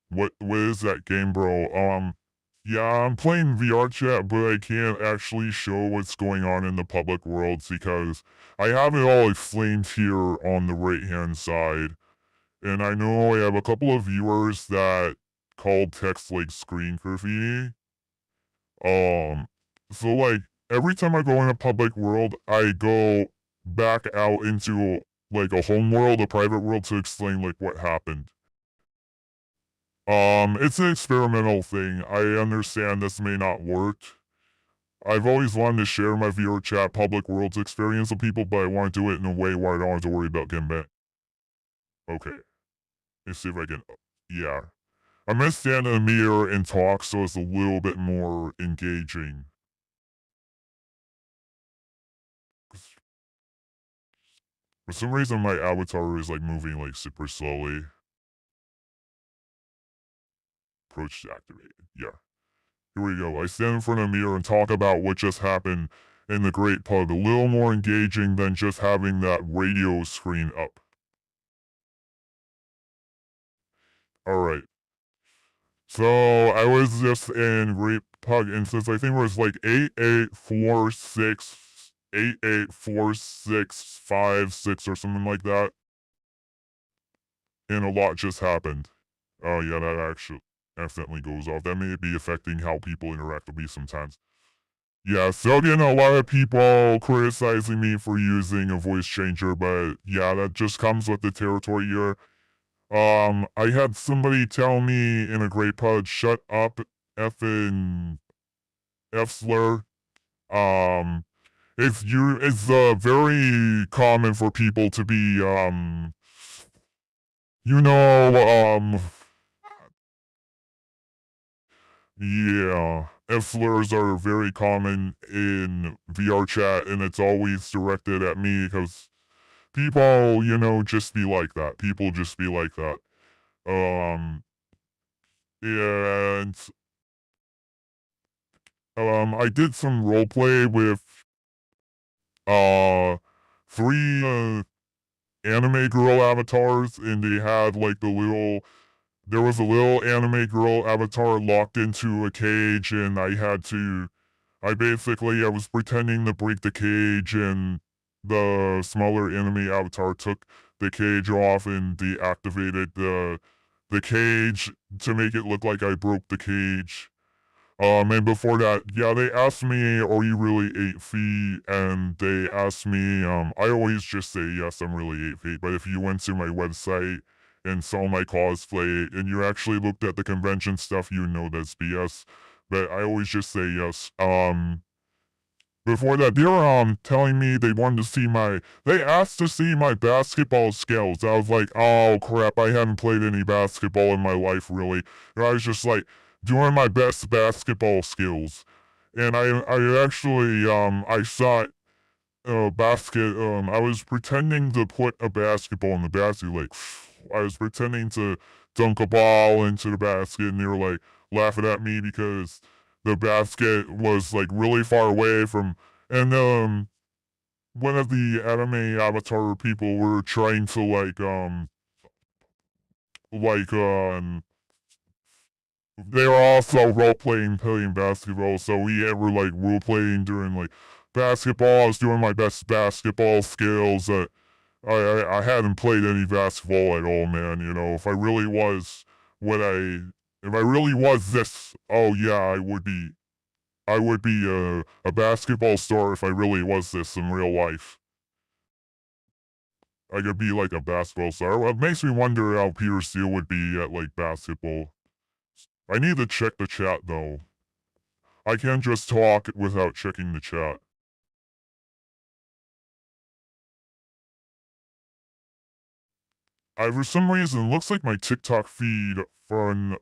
What is that game, bro? Yeah, I'm playing VRChat, but I can't actually show what's going on in the public worlds because I have it all explained here on the right-hand side. And I know I have a couple of viewers that called text like screen graffiti. Um, so like every time I go in a public world, I go back out into like a home world, a private world to explain like what happened. It's an experimental thing. I understand this may not work. I've always wanted to share my VRChat public worlds experience with people, but I want to do it in a way where I don't have to worry about getting banned. Okay, let's see if I can. Yeah, I'm gonna stand in the mirror and talk so it's a little bit more engaging. For some reason, my avatar is like moving like super slowly. Approach activated. Yeah. Here we go. I stand in front of the mirror and talk about what just happened in the Great Pub. A little more engaging than just having that radio screen up. Alright. So I was just in Great Pub, and since I think it was like 8846 or something like that, and a lot just happened. Oh yeah, that actually accidentally goes off. That may be affecting how people interact with me sometimes. Yeah, so getting a lot of people criticizing me for using a voice changer, but yeah, that just comes with the territory here. I had somebody tell me in a great pod, shut up, effing F slur. Um, it's very common for people to be, you know, yeah, F slurs are very common in VRChat, and it's always directed at me because people, just be like that. People just be like that. Um, and I did some roleplay with uh three anime girl avatars, and they had like there was a little anime girl avatar locked into a cage, and I was pretending to break the cage, and the smaller enemy avatar took the cage off and deactivated the cage to make it look like I broke the cage. And before that, yeah, they asked me, "Are you really 8 feet?" And they asked me, I always just say yes, I'm really 8 feet. But if you went to my website and saw my cosplay and you actually looked at the convention stuff, you know that's BS. But I always just say yes. Before that, they were telling me they asked to see my basketball skills. I was like, oh crap, I haven't played any basketball in my life really. And I was just like doing my best basketball skills. And I actually I shot a basket. I was pretending to put a basketball in the basket. Like I was pretending to dunk a ball into the basket, and they were like laughing at me because the basket was like really far away from. And one of the anime avatar people were trying to like they were also playing basketball, so were like role playing during like basketball. I was doing my best basketball skills. I hadn't played any basketball at all, man. If I really was this, oh yeah, I would be a basketball star if I really was this in real life. I could be like a basketball star. Well, it makes me wonder how Peter Steele would be at like basketball. I need to check the chat though. I can't just talk without checking the chat. For some reason, it looks like my TikTok feed from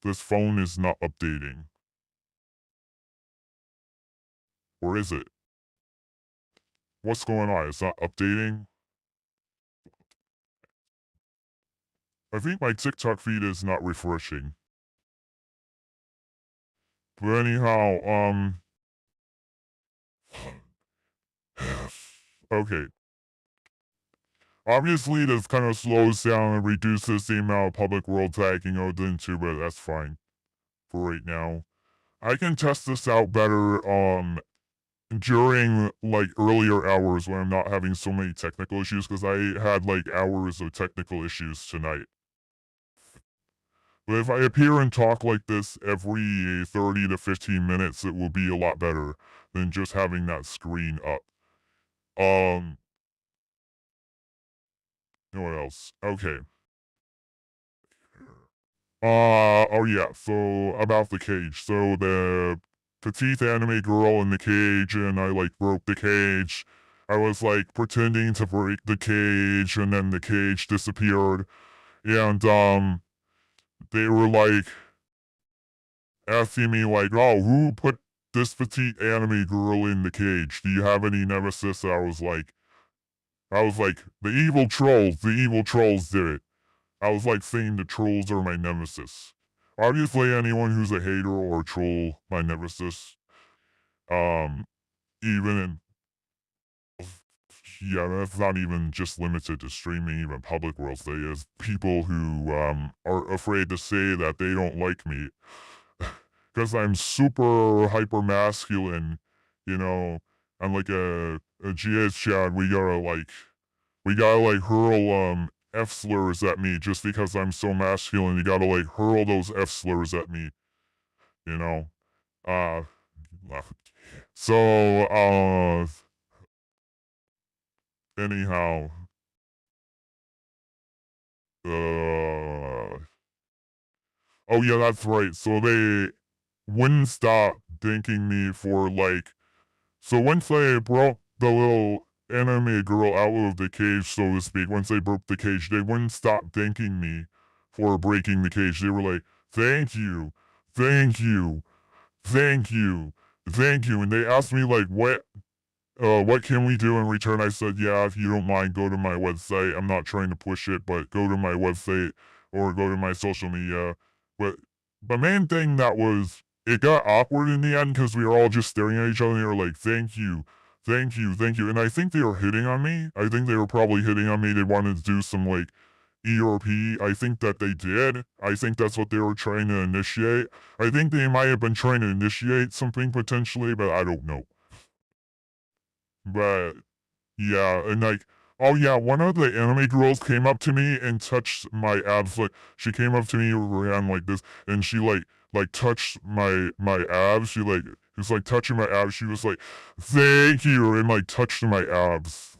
this phone is not updating. Or is it? What's going on? It's not updating? I think my TikTok feed is not refreshing. But anyhow, okay. Obviously, this kind of slows down and reduces the amount of public worlds that I can go into, but that's fine for right now. I can test this out better during like earlier hours when I'm not having so many technical issues, because I had like hours of technical issues tonight. But if I appear and talk like this every 30 to 15 minutes, it will be a lot better than just having that screen up. Um, what else? Okay. Oh yeah, so about the cage. So the petite anime girl in the cage, and I like broke the cage. I was like pretending to break the cage, and then the cage disappeared. And they were like asking me like, "Oh, who put this petite anime girl in the cage? Do you have any nemesis?" I was like, the evil trolls. The evil trolls did it. I was like saying the trolls are my nemesis. Obviously, anyone who's a hater or a troll, my nemesis. Um, even in yeah, that's not even just limited to streaming, even public worlds. There's people who are afraid to say that they don't like me because I'm super hyper masculine. You know, I'm like a GS Chad. We gotta like hurl F slurs at me just because I'm so masculine. You gotta like hurl those F slurs at me, you know. Uh so anyhow, uh oh yeah, that's right. So they wouldn't stop thanking me for like, so once I brought the little anime girl out of the cage, so to speak, once they broke the cage, they wouldn't stop thanking me for breaking the cage. They were like, thank you, thank you, thank you, thank you. And they asked me like, what can we do in return? I said, yeah, if you don't mind, go to my website. I'm not trying to push it, but go to my website or go to my social media. But the main thing that was, it got awkward in the end because we were all just staring at each other and they were like, thank you, thank you, thank you. And I think they were hitting on me. I think they were probably hitting on me. They wanted to do some like ERP. I think that they did. I think that's what they were trying to initiate. I think they might have been trying to initiate something potentially, but I don't know. But yeah, and like, oh yeah, one of the anime girls came up to me and touched my abs. Like, she came up to me around like this, and she like touched my abs. She like was like touching my abs. She was like, "Thank you," and like touched my abs.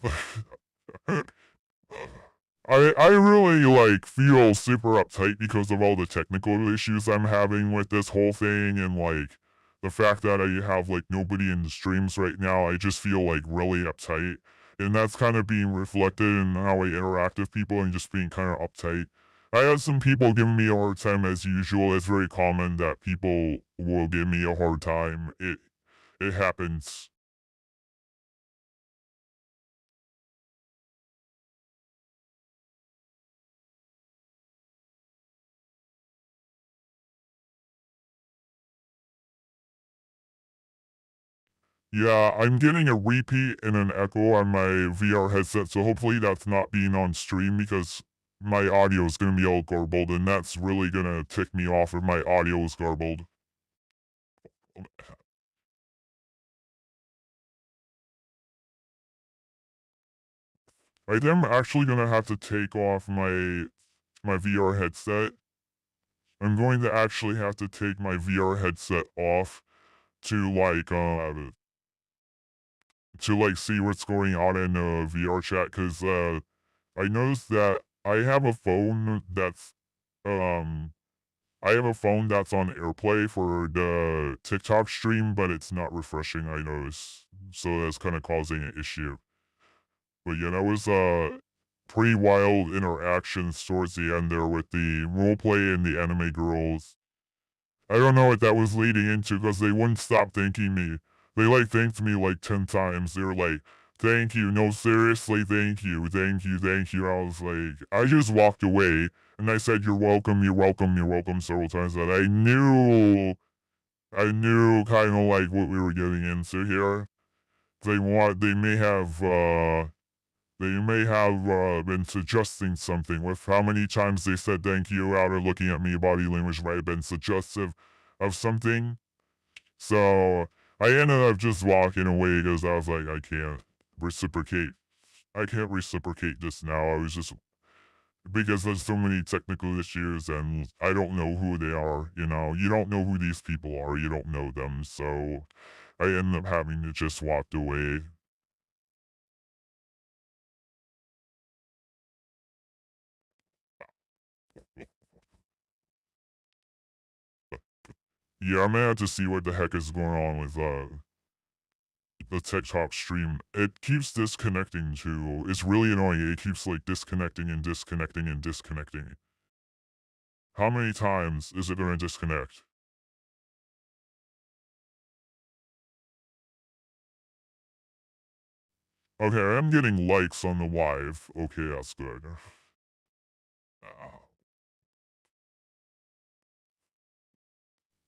I really like feel super uptight because of all the technical issues I'm having with this whole thing, and like the fact that I have like nobody in the streams right now. I just feel like really uptight, and that's kind of being reflected in how I interact with people and just being kind of uptight. I have some people giving me a hard time as usual. It's very common that people will give me a hard time. It happens. Yeah, I'm getting a repeat and an echo on my VR headset, so hopefully that's not being on stream because my audio is gonna be all garbled, and that's really gonna tick me off if my audio is garbled. I think I'm actually gonna have to take off my VR headset. I'm going to actually have to take my VR headset off to like see what's going on in VRChat, because I noticed that I have a phone that's um I have a phone that's on AirPlay for the TikTok stream, but it's not refreshing, I noticed. So that's kind of causing an issue. But yeah, that was pretty wild interactions towards the end there with the roleplay and the anime girls. I don't know what that was leading into because they wouldn't stop thanking me. They like thanked me like 10 times. They were like, thank you, no, seriously, thank you, thank you, thank you. I was like, I just walked away and I said, you're welcome, you're welcome, you're welcome several times. That I knew kind of like what we were getting into here. They may have They may have been suggesting something. With how many times they said thank you out or looking at me, body language might have been suggestive of something. So I ended up just walking away because I was like, I can't reciprocate. I can't reciprocate this now. I was just because there's so many technical issues and I don't know who they are. You don't know who these people are. You don't know them. So I ended up having to just walk away. Yeah, I'm gonna have to see what the heck is going on with the TikTok stream. It keeps disconnecting too. It's really annoying. It keeps like disconnecting and disconnecting and disconnecting. How many times is it gonna disconnect? Okay, I'm getting likes on the live. Okay, that's good.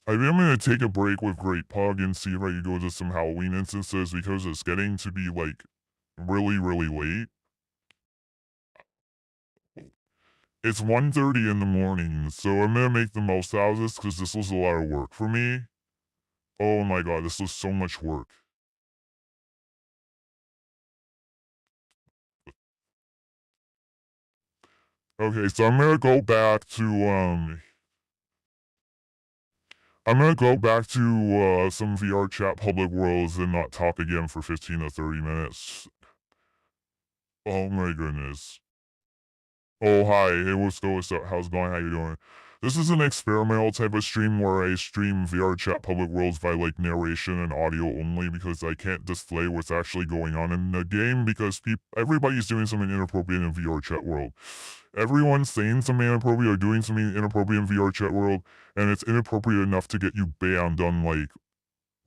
I think I'm gonna take a break with Great Pug and see if I can go to some Halloween instances because it's getting to be like really, really late. It's 1:30 in the morning, so I'm gonna make the most out of this because this was a lot of work for me. Oh my god, this was so much work. Okay, so I'm gonna go back to some VRChat public worlds and not talk again for 15 to 30 minutes. Oh my goodness. Oh, hi. Hey, what's up? How's it going? How you doing? This is an experimental type of stream where I stream VRChat public worlds by like narration and audio only because I can't display what's actually going on in the game because everybody's doing something inappropriate in VRChat world. Everyone's saying something inappropriate or doing something inappropriate in VRChat world, and it's inappropriate enough to get you banned on like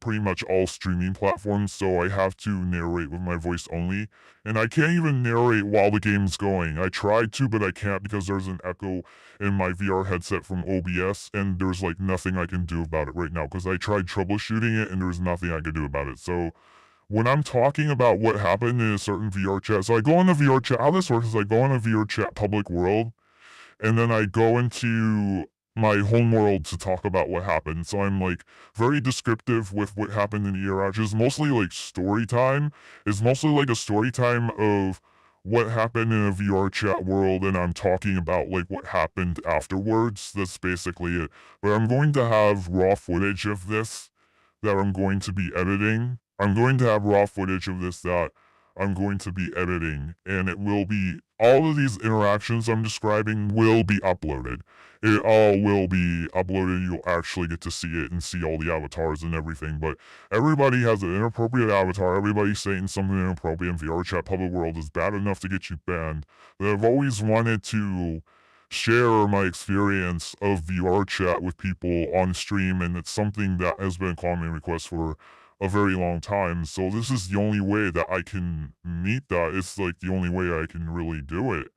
pretty much all streaming platforms, so I have to narrate with my voice only. And I can't even narrate while the game's going. I tried to, but I can't because there's an echo in my VR headset from OBS, and there's like nothing I can do about it right now because I tried troubleshooting it and there's nothing I could do about it. So when I'm talking about what happened in a certain VR chat, so I go in the VR chat, how this works is I go in a VR chat public world, and then I go into my home world to talk about what happened. So I'm like very descriptive with what happened in the interaction. It's mostly like story time. It's mostly like a story time of what happened in a VR chat world, and I'm talking about like what happened afterwards. That's basically it. But I'm going to have raw footage of this that I'm going to be editing. I'm going to have raw footage of this that I'm going to be editing, and it will be all of these interactions I'm describing will be uploaded. It all will be uploaded. You'll actually get to see it and see all the avatars and everything. But everybody has an inappropriate avatar. Everybody's saying something inappropriate in VR chat public world is bad enough to get you banned. But I've always wanted to share my experience of VR chat with people on stream, and it's something that has been a common request for a very long time. So this is the only way that I can meet that. It's like the only way I can really do it.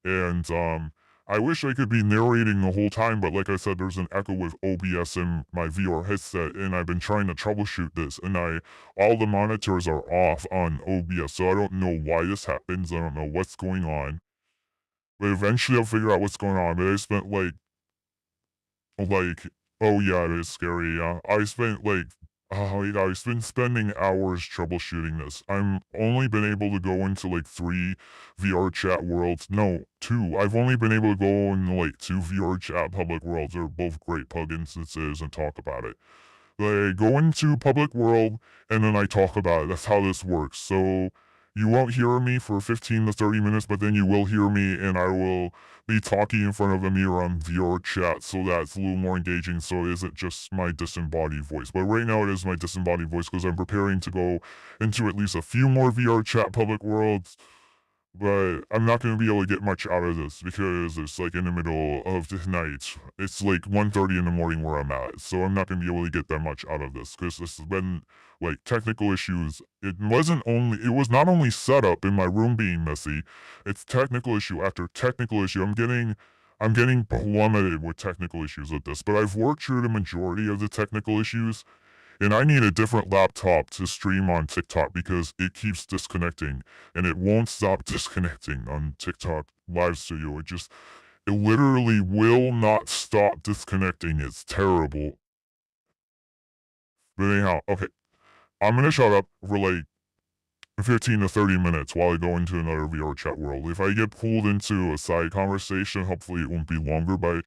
And I wish I could be narrating the whole time, but like I said, there's an echo with OBS in my VR headset, and I've been trying to troubleshoot this, and all the monitors are off on OBS, so I don't know why this happens. I don't know what's going on. But eventually I'll figure out what's going on. But I spent like, oh yeah, it is scary. Yeah, I spent like, oh yeah, I've been spending hours troubleshooting this. I'm only been able to go into like 3 VR chat worlds. No, 2. I've only been able to go in like 2 VR chat public worlds. They're both great pug instances and talk about it. They go into public world and then I talk about it. That's how this works. So you won't hear me for 15 to 30 minutes, but then you will hear me and I will be talking in front of a mirror on VR chat, so that's a little more engaging. So it isn't just my disembodied voice. But right now it is my disembodied voice because I'm preparing to go into at least a few more VR chat public worlds, but I'm not going to be able to get much out of this because it's like in the middle of the night. It's like 1:30 in the morning where I'm at, so I'm not going to be able to get that much out of this because this has been like technical issues. It was not only setup in my room being messy, it's technical issue after technical issue. I'm getting plummeted with technical issues with this, but I've worked through the majority of the technical issues, And I need a different laptop to stream on TikTok because it keeps disconnecting and it won't stop disconnecting on TikTok live studio. It literally will not stop disconnecting. It's terrible. But anyhow, okay. I'm gonna shut up for like 15 to 30 minutes while I go into another VRChat world. If I get pulled into a side conversation, hopefully it won't be longer by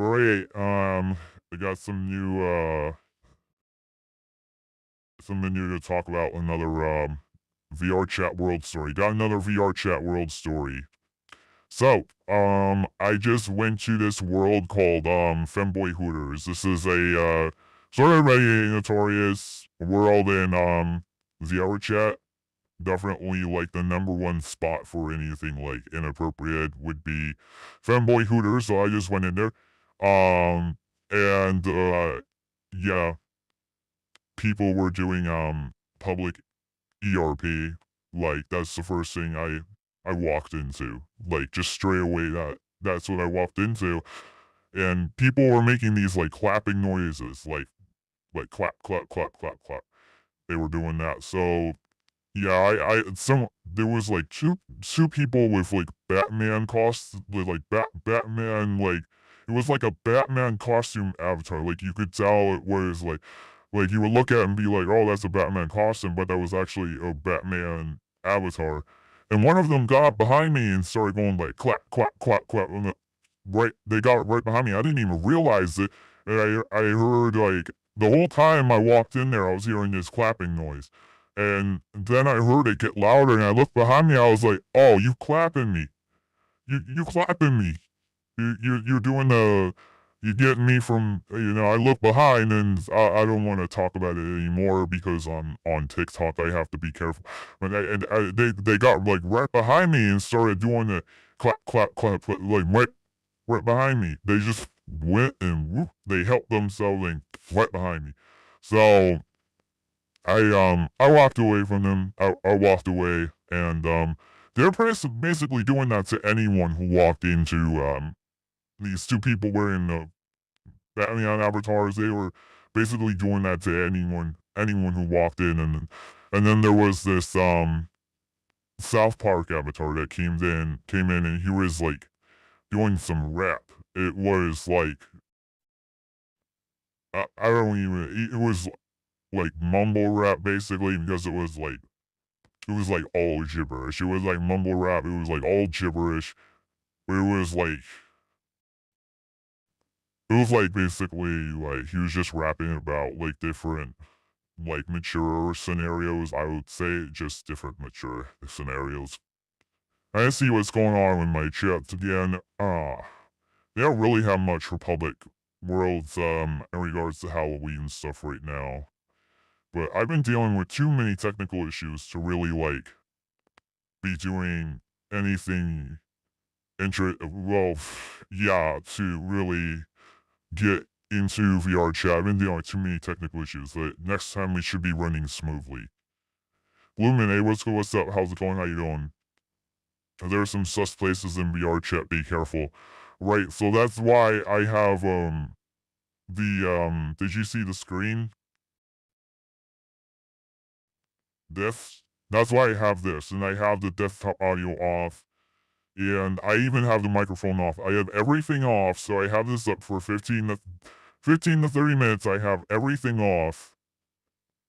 Right, I got something new to talk about, another, VRChat world story. Got another VRChat world story. So, I just went to this world called, Femboy Hooters. This is a, sort of a notorious world in, VRChat. Definitely, like, the number one spot for anything, like, inappropriate would be Femboy Hooters, so I just went in there. And, yeah, people were doing, public ERP. Like, that's the first thing I walked into. Like, just straight away, that's what I walked into. And people were making these, like, clapping noises, like clap, clap, clap, clap, clap. They were doing that. So, yeah, there was like two people with like Batman costumes, with like Batman, like it was like a Batman costume avatar. Like you could tell it was like you would look at it and be like, oh, that's a Batman costume, but that was actually a Batman avatar. And one of them got behind me and started going like clap, clap, clap, clap. And right, they got right behind me. I didn't even realize it. And I heard like the whole time I walked in there, I was hearing this clapping noise. And then I heard it get louder, and I looked behind me. I was like, "Oh, you clapping me? You clapping me? You're doing the you getting me from I look behind, and I don't want to talk about it anymore because on TikTok I have to be careful. But they got like right behind me and started doing the clap clap clap, like right behind me. They just went and whoop, they helped themselves and right behind me. So I walked away from them. I walked away, and they're basically doing that to anyone who walked into these two people wearing the Batman avatars. They were basically doing that to anyone who walked in, and then there was this South Park avatar that came in, and he was like doing some rap. It was like I don't even. It was like mumble rap basically because it was like all gibberish. It was like mumble rap. It was like all gibberish. It was like basically like he was just rapping about like different like mature scenarios. I would say just different mature scenarios. I see what's going on with my chats again. They don't really have much for public worlds in regards to Halloween stuff right now. But I've been dealing with too many technical issues to really like be doing anything well, yeah, to really get into VRChat. I've been dealing with too many technical issues. But next time we should be running smoothly. Bloomin', hey, what's up? How's it going? How you doing? There are some sus places in VRChat. Be careful. Right, so that's why I have did you see the screen? This? That's why I have this, and I have the desktop audio off. And I even have the microphone off. I have everything off, so I have this up for 15 to 30 minutes. I have everything off.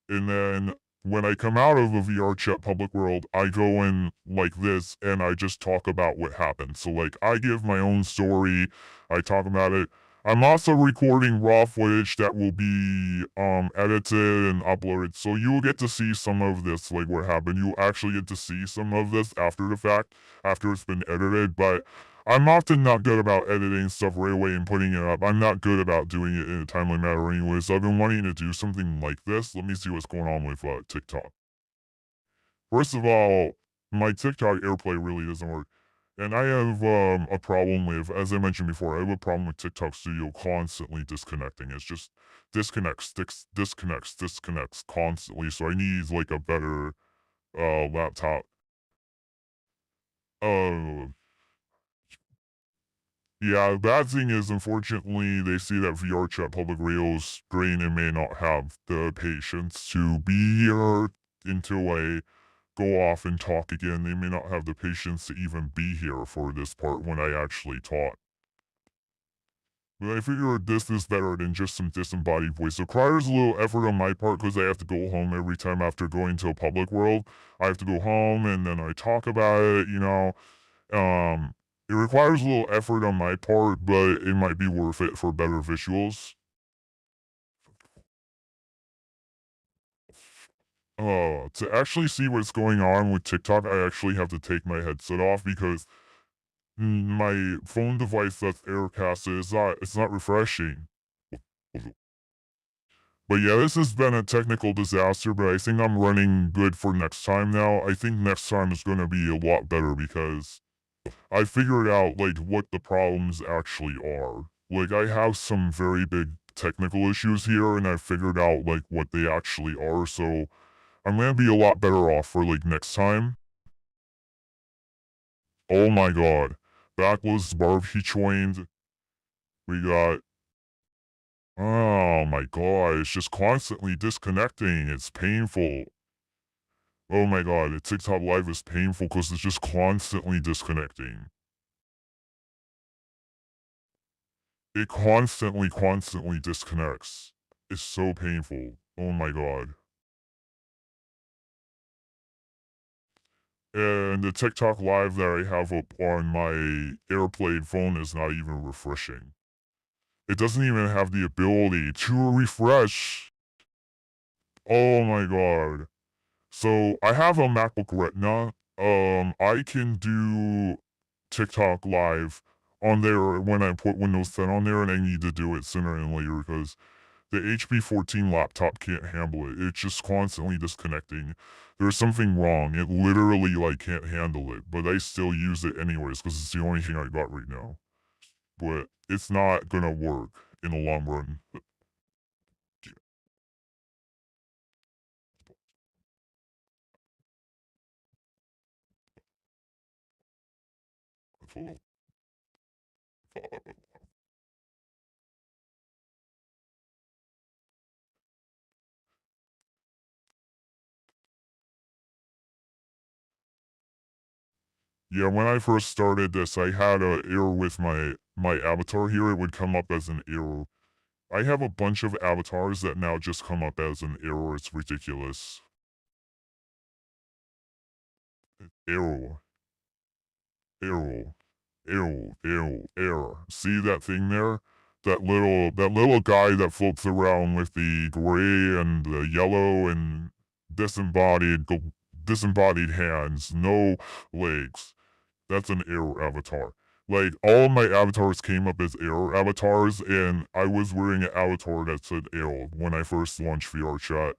And then when I come out of the VRChat public world, I go in like this and I just talk about what happened. So, like, I give my own story, I talk about it. I'm also recording raw footage that will be edited and uploaded. So you'll get to see some of this, like what happened. You'll actually get to see some of this after the fact, after it's been edited. But I'm often not good about editing stuff right away and putting it up. I'm not good about doing it in a timely manner anyway. So I've been wanting to do something like this. Let me see what's going on with TikTok. First of all, my TikTok AirPlay really doesn't work. And I have a problem with, as I mentioned before, I have a problem with TikTok Studio constantly disconnecting. It's just disconnects constantly. So I need like a better laptop. Uh, yeah, the bad thing is, unfortunately, they see that VRChat public radio strain and may not have the patience to be here until I go off and talk again. They may not have the patience to even be here for this part when I actually talk. But I figured this is better than just some disembodied voice. It requires a little effort on my part because I have to go home every time after going to a public world. I have to go home and then I talk about it, Um, it requires a little effort on my part, but it might be worth it for better visuals. To actually see what's going on with TikTok, I actually have to take my headset off because my phone device that's Aircast it's not refreshing. But yeah, this has been a technical disaster, but I think I'm running good for next time now. I think next time is gonna be a lot better because I figured out like what the problems actually are. Like I have some very big technical issues here and I figured out like what they actually are, so I'm gonna be a lot better off for like next time. Oh my god. Backless barbecue joined. We got oh my god, it's just constantly disconnecting. It's painful. Oh my god, the TikTok live is painful because it's just constantly disconnecting. It constantly disconnects. It's so painful. Oh my god. And the TikTok live that I have up on my AirPlay phone is not even refreshing. It doesn't even have the ability to refresh. Oh my god. So I have a MacBook Retina. I can do TikTok live on there when I put Windows 10 on there, and I need to do it sooner than later because the HP 14 laptop can't handle it. It's just constantly disconnecting. There's something wrong. It literally like can't handle it, but I still use it anyways because it's the only thing I got right now. But it's not gonna work in the long run. Yeah, when I first started this, I had a error with my avatar here. It would come up as an error. I have a bunch of avatars that now just come up as an error. It's ridiculous. Error, error, error. See that thing there? That little guy that floats around with the gray and the yellow and disembodied disembodied hands, no legs. That's an error avatar. Like, all my avatars came up as error avatars, and I was wearing an avatar that said error when I first launched VRChat.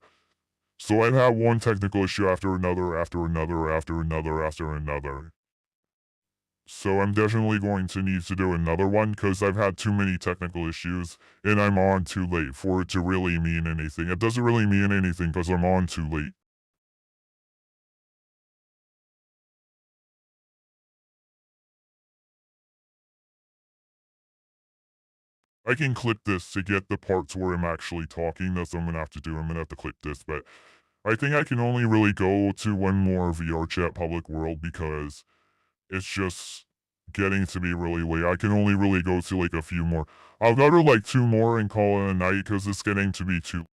So I've had one technical issue after another, after another, after another, after another. So I'm definitely going to need to do another one because I've had too many technical issues and I'm on too late for it to really mean anything. It doesn't really mean anything because I'm on too late. I can clip this to get the parts where I'm actually talking. That's what I'm gonna have to do. I'm gonna have to clip this, but I think I can only really go to one more VRChat public world because it's just getting to be really late. I can only really go to like a few more. I'll go to like two more and call it a night because it's getting to be too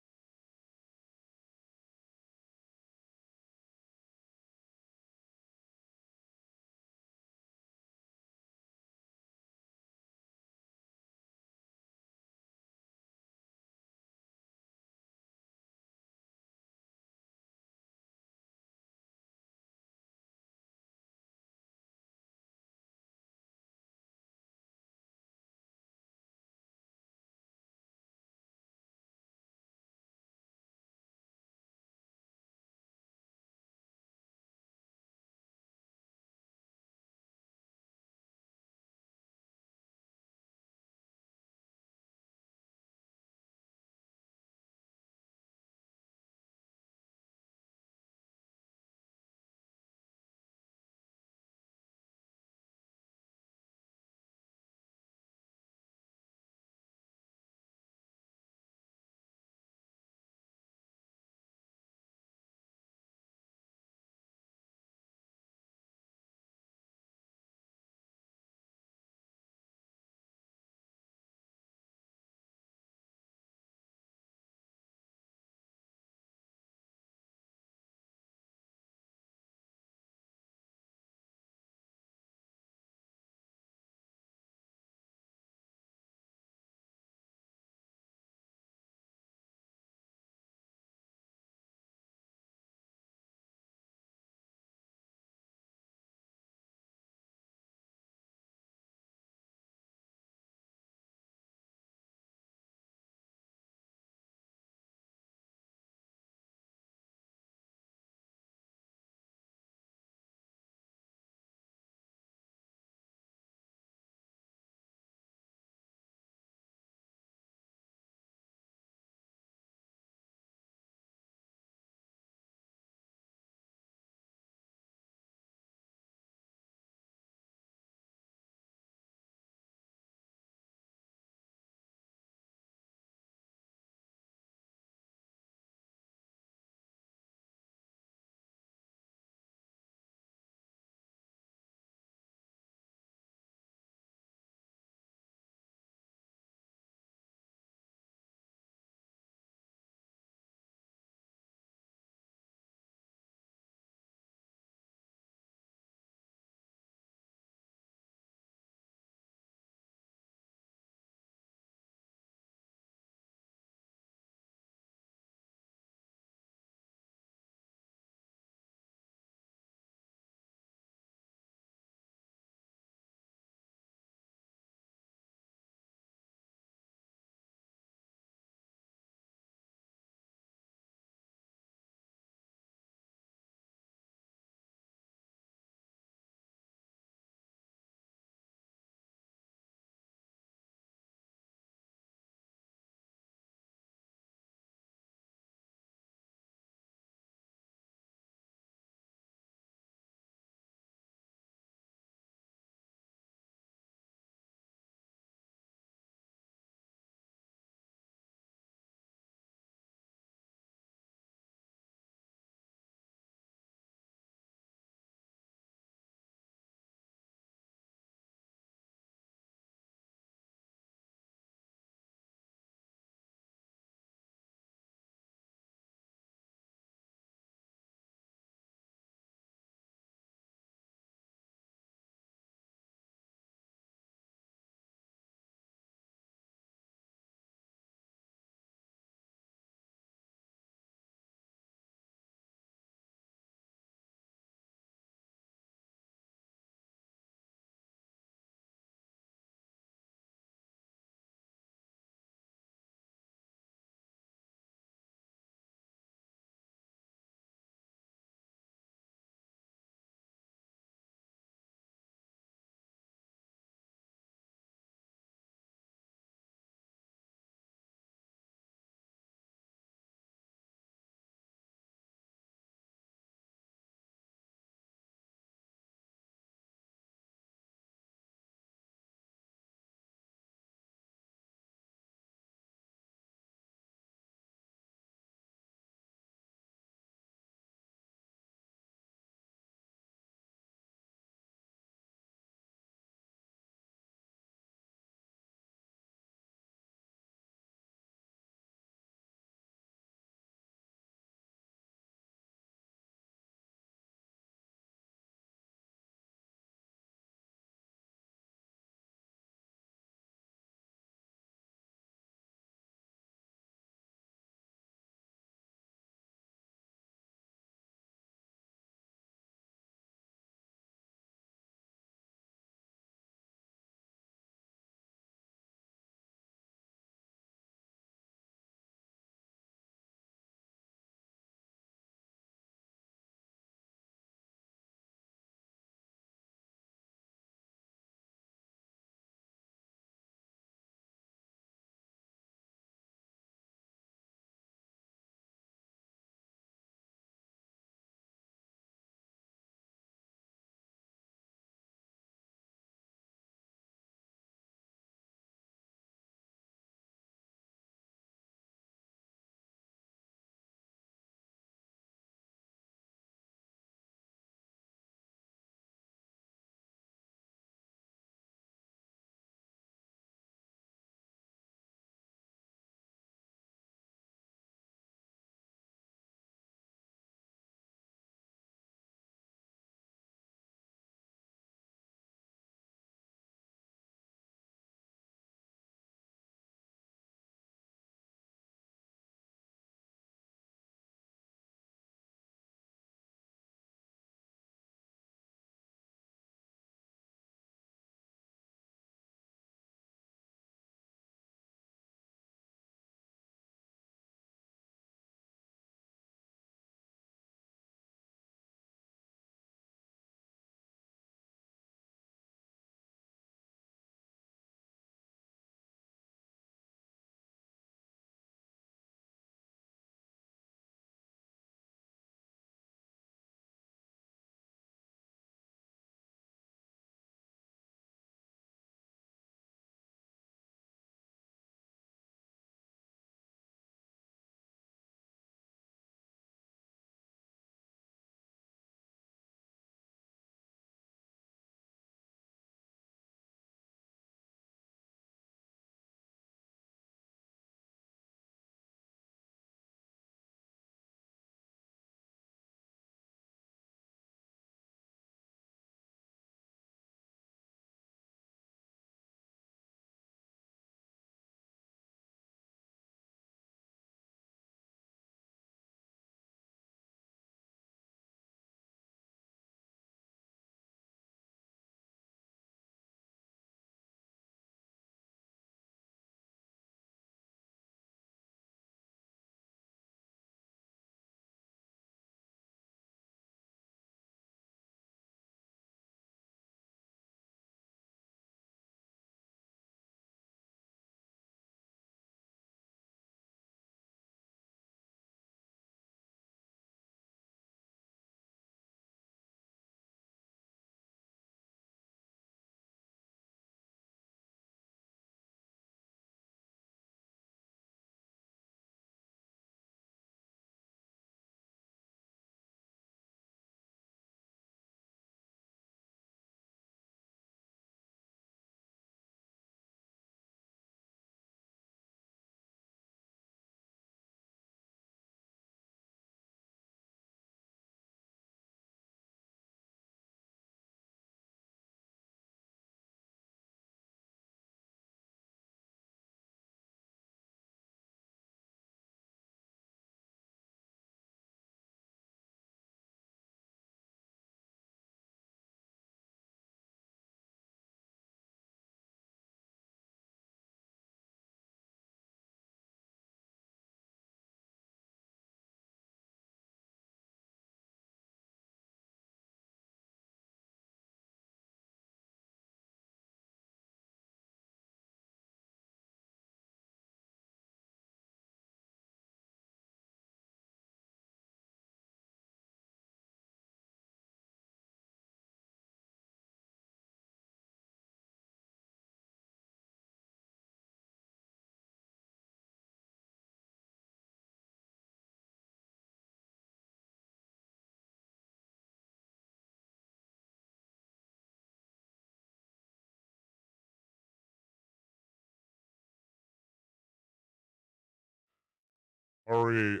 Alright,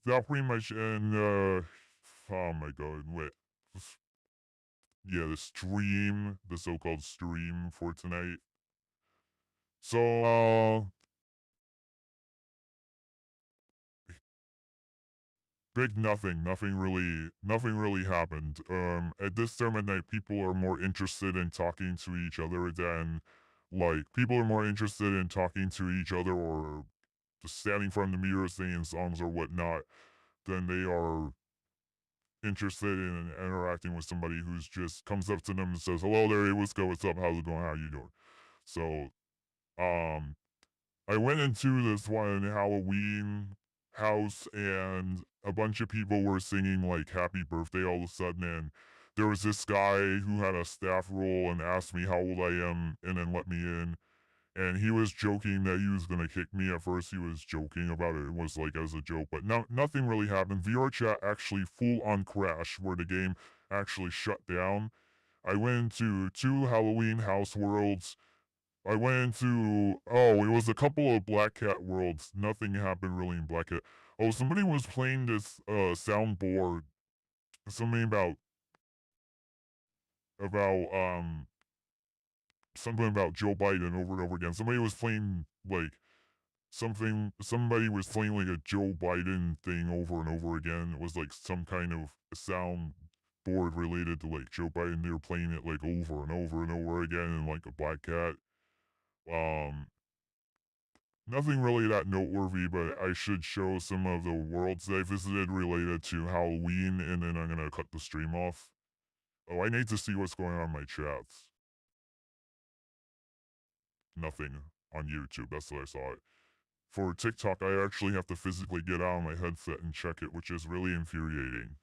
that pretty much end, oh my god, wait. Yeah, the stream, the so-called stream for tonight. So, big nothing really happened. At this time of night, people are more interested in talking to each other than, like, people are more interested in talking to each other or just standing in front of the mirror singing songs or whatnot than they are interested in interacting with somebody who's just comes up to them and says, "Hello there, hey, what's good, what's up, how's it going, how you doing?" So, um, I went into this one Halloween house and a bunch of people were singing like happy birthday all of a sudden, and there was this guy who had a staff role and asked me how old I am and then let me in. And he was joking that he was gonna kick me. At first he was joking about it. It was like as a joke, but nothing really happened. VRChat actually full on crashed where the game actually shut down. I went into two Halloween house worlds. I went into it was a couple of Black Cat worlds. Nothing happened really in Black Cat. Oh, somebody was playing this soundboard. Something about something about Joe Biden over and over again. Somebody was playing like somebody was playing like a Joe Biden thing over and over again. It was like some kind of sound board related to like Joe Biden. They were playing it like over and over and over again in like a Black Cat. Um Nothing really that noteworthy, but I should show some of the worlds that I visited related to Halloween, and then I'm gonna cut the stream off. Oh, I need to see what's going on in my chats. Nothing on YouTube. That's what I saw it. For TikTok, I actually have to physically get out of my headset and check it, which is really infuriating.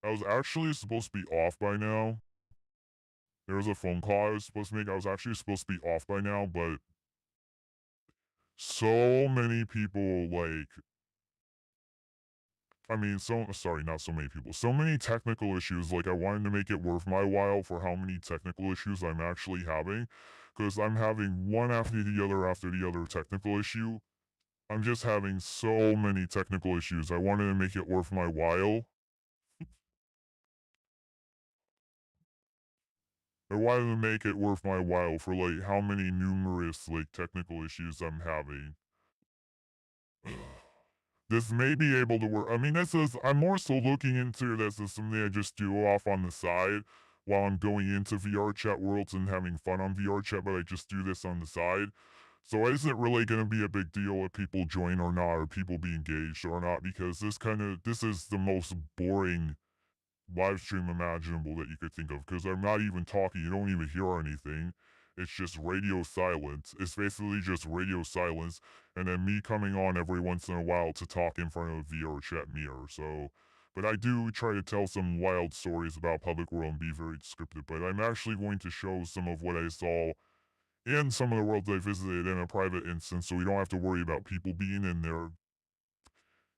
I was actually supposed to be off by now. There was a phone call I was supposed to make. I was actually supposed to be off by now, but so many people, like, I mean, sorry, not so many people. So many technical issues. Like, I wanted to make it worth my while for how many technical issues I'm actually having. Because I'm having one after the other technical issue. I'm just having so many technical issues. I wanted to make it worth my while. I wanted to make it worth my while for like how many numerous like technical issues I'm having. This may be able to work. I mean, I'm more so looking into this as something I just do off on the side while I'm going into VRChat worlds and having fun on VRChat, but I just do this on the side. So it isn't really going to be a big deal if people join or not, or people be engaged or not, because this is the most boring live stream imaginable that you could think of, because I'm not even talking. You don't even hear anything. It's just radio silence. It's basically just radio silence, and then me coming on every once in a while to talk in front of a VRChat mirror. So, but I do try to tell some wild stories about Public World and be very descriptive. But I'm actually going to show some of what I saw in some of the worlds I visited in a private instance, so we don't have to worry about people being in there.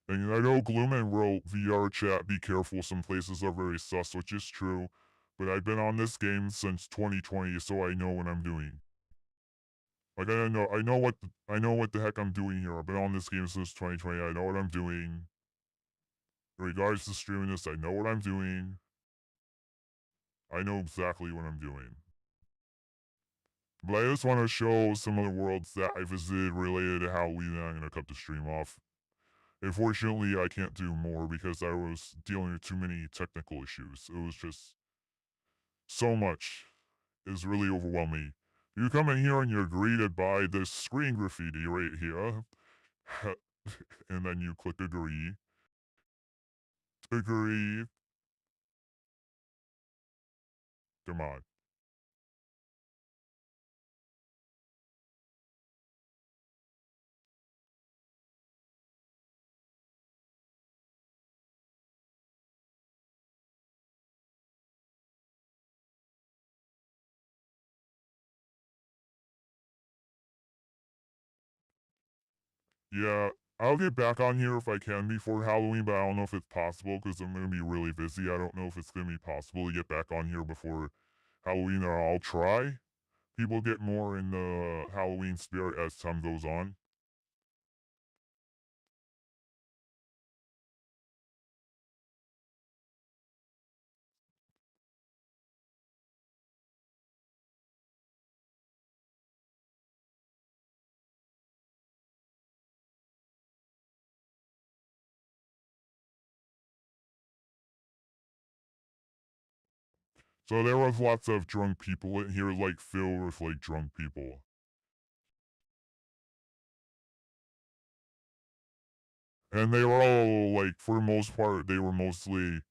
And I know Gloomman wrote VRChat, be careful, some places are very sus, which is true. But I've been on this game since 2020, so I know what I'm doing. Like I know what the heck I'm doing here. I've been on this game since 2020. I know what I'm doing. In regards to streaming this, I know what I'm doing. I know exactly what I'm doing. But I just want to show some of the worlds that I visited related to Halloween, and I'm gonna cut the stream off. Unfortunately, I can't do more because I was dealing with too many technical issues. It was just so much. It's really overwhelming. You come in here and you're greeted by this screen graffiti right here. And then you click agree. Agree. Come on. Yeah, I'll get back on here if I can before Halloween, but I don't know if it's possible because I'm going to be really busy. I don't know if it's going to be possible to get back on here before Halloween, I'll try. People get more in the Halloween spirit as time goes on. So there was lots of drunk people in here, like filled with like drunk people. And they were all like, for the most part, they were mostly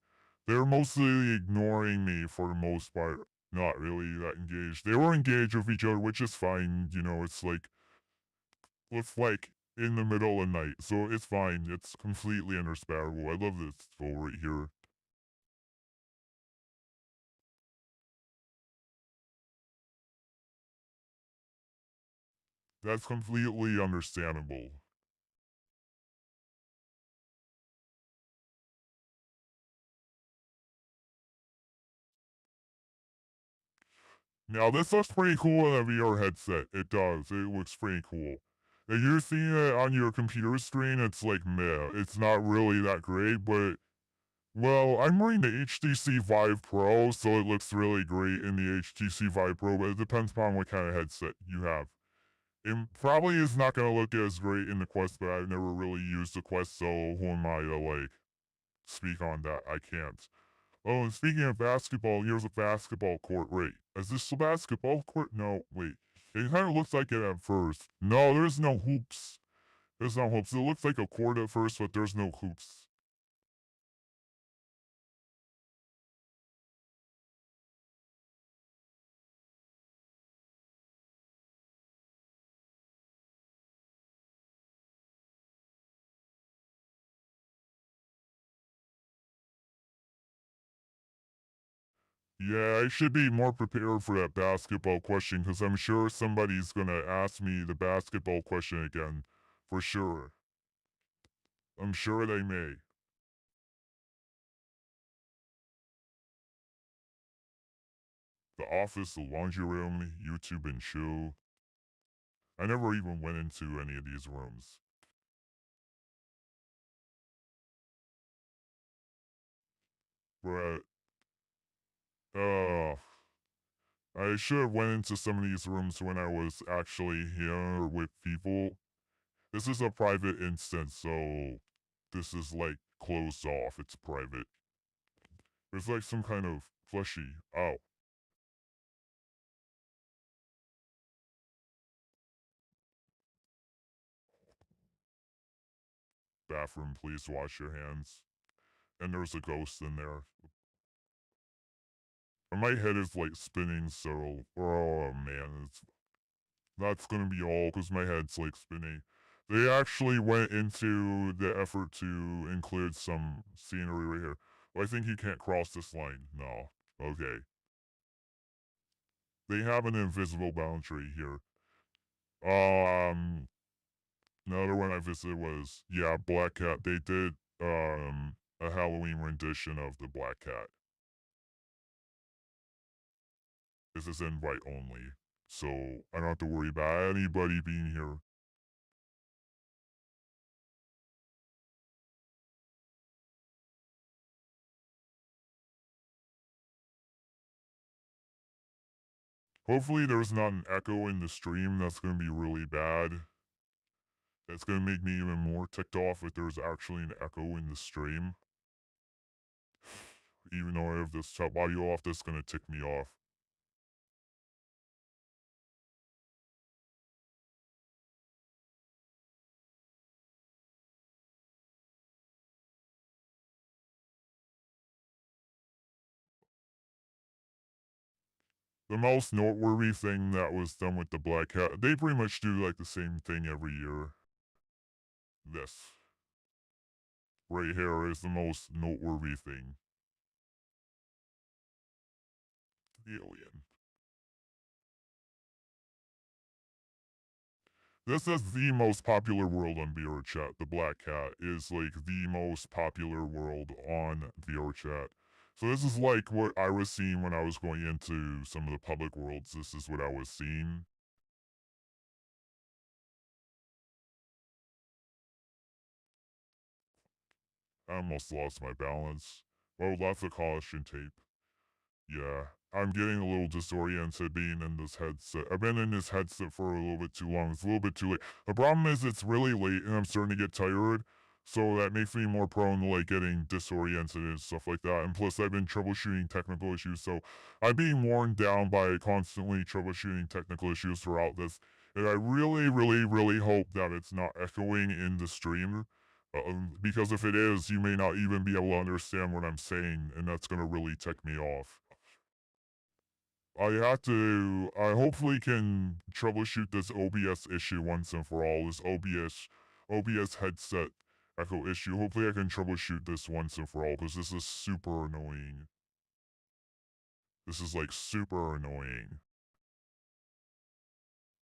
ignoring me for the most part. Not really that engaged. They were engaged with each other, which is fine. You know, it's like in the middle of the night, so it's fine. It's completely understandable. I love this school right here. That's completely understandable. Now, this looks pretty cool in a VR headset. It does. It looks pretty cool. If you're seeing it on your computer screen, it's like meh. It's not really that great, but well, I'm wearing the HTC Vive Pro, so it looks really great in the HTC Vive Pro, but it depends upon what kind of headset you have. It probably is not going to look as great in the Quest, but I've never really used the Quest, so who am I to, like, speak on that? I can't. Oh, and speaking of basketball, here's a basketball court. Wait, is this a basketball court? No, wait. It kind of looks like it at first. No, there's no hoops. There's no hoops. It looks like a court at first, but there's no hoops. Yeah, I should be more prepared for that basketball question because I'm sure somebody's gonna ask me the basketball question again. For sure. I'm sure they may. The office, the laundry room, YouTube and chill. I never even went into any of these rooms. But, I should have went into some of these rooms when I was actually here with people. This is a private instance, so this is like closed off. It's private. There's like some kind of fleshy. Ow. Bathroom, please wash your hands. And there's a ghost in there. My head is like spinning, so oh man, that's gonna be all because my head's like spinning. They actually went into the effort to include some scenery right here. Well, I think you can't cross this line. No. Okay. They have an invisible boundary here. Um, another one I visited was yeah, Black Cat. They did a Halloween rendition of the Black Cat. This is invite only, so I don't have to worry about anybody being here. Hopefully there's not an echo in the stream. That's going to be really bad. That's going to make me even more ticked off if there's actually an echo in the stream. Even though I have this top audio off, that's going to tick me off. The most noteworthy thing that was done with the Black Cat, they pretty much do like the same thing every year. This right here is the most noteworthy thing. The alien. This is the most popular world on VRChat. The Black Cat is like the most popular world on VRChat. So this is like what I was seeing when I was going into some of the public worlds. This is what I was seeing. I almost lost my balance. Oh, lots of caution tape. Yeah, I'm getting a little disoriented being in this headset. I've been in this headset for a little bit too long. It's a little bit too late. The problem is it's really late and I'm starting to get tired. So that makes me more prone to like getting disoriented and stuff like that. And plus I've been troubleshooting technical issues. So I'm being worn down by constantly troubleshooting technical issues throughout this. And I really, really, really hope that it's not echoing in the stream. Because if it is, you may not even be able to understand what I'm saying. And that's going to really tick me off. I hopefully can troubleshoot this OBS issue once and for all. This OBS headset echo issue. Hopefully I can troubleshoot this once and for all because this is super annoying. This is like super annoying.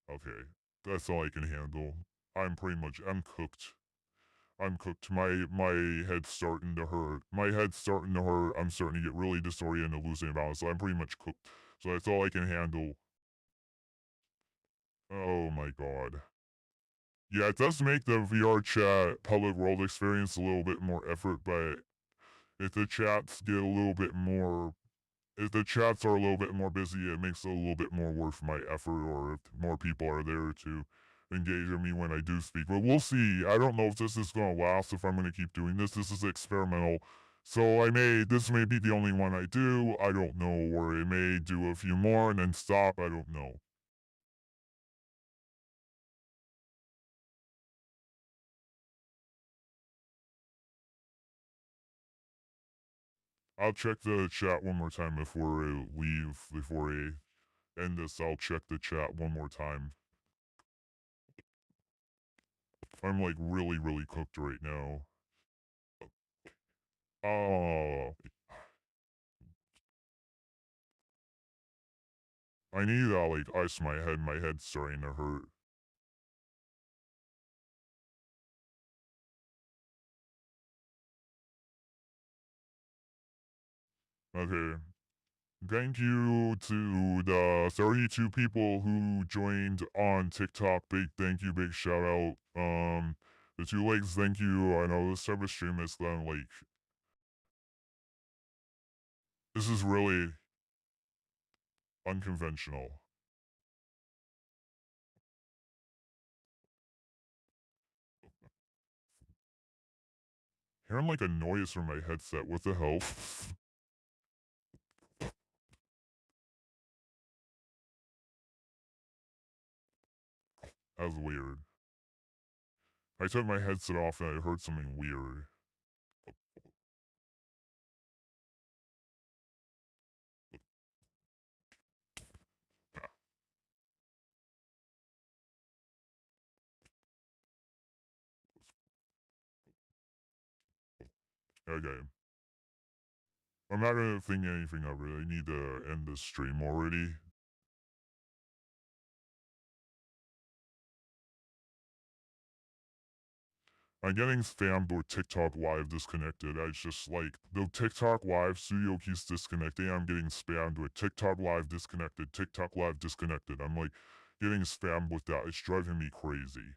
Okay, that's all I can handle. I'm cooked. I'm cooked. My head's starting to hurt. My head's starting to hurt. I'm starting to get really disoriented, losing balance. So I'm pretty much cooked. So that's all I can handle. Oh my god. Yeah, it does make the VRChat public world experience a little bit more effort, but if the chats get a little bit more, if the chats are a little bit more busy, it makes it a little bit more worth my effort, or if more people are there to engage with me when I do speak. But we'll see. I don't know if this is going to last, if I'm going to keep doing this. This is experimental. So this may be the only one I do. I don't know, or I may do a few more and then stop. I don't know. I'll check the chat one more time before I leave, before I end this. I'll check the chat one more time. I'm like really, really cooked right now. Oh, I need to like ice my head. My head's starting to hurt. Okay. Thank you to the 32 people who joined on TikTok. Big thank you, big shout out. The 2 legs, thank you. I know this type of stream is then like, this is really unconventional. Hearing like a noise from my headset. What the hell? That was weird. I took my headset off and I heard something weird. Okay. I'm not gonna think anything of it. I need to end this stream already. I'm getting spammed with TikTok Live disconnected. I just like the TikTok Live studio keeps disconnecting. I'm getting spammed with TikTok Live disconnected, TikTok Live disconnected. I'm like getting spammed with that. It's driving me crazy.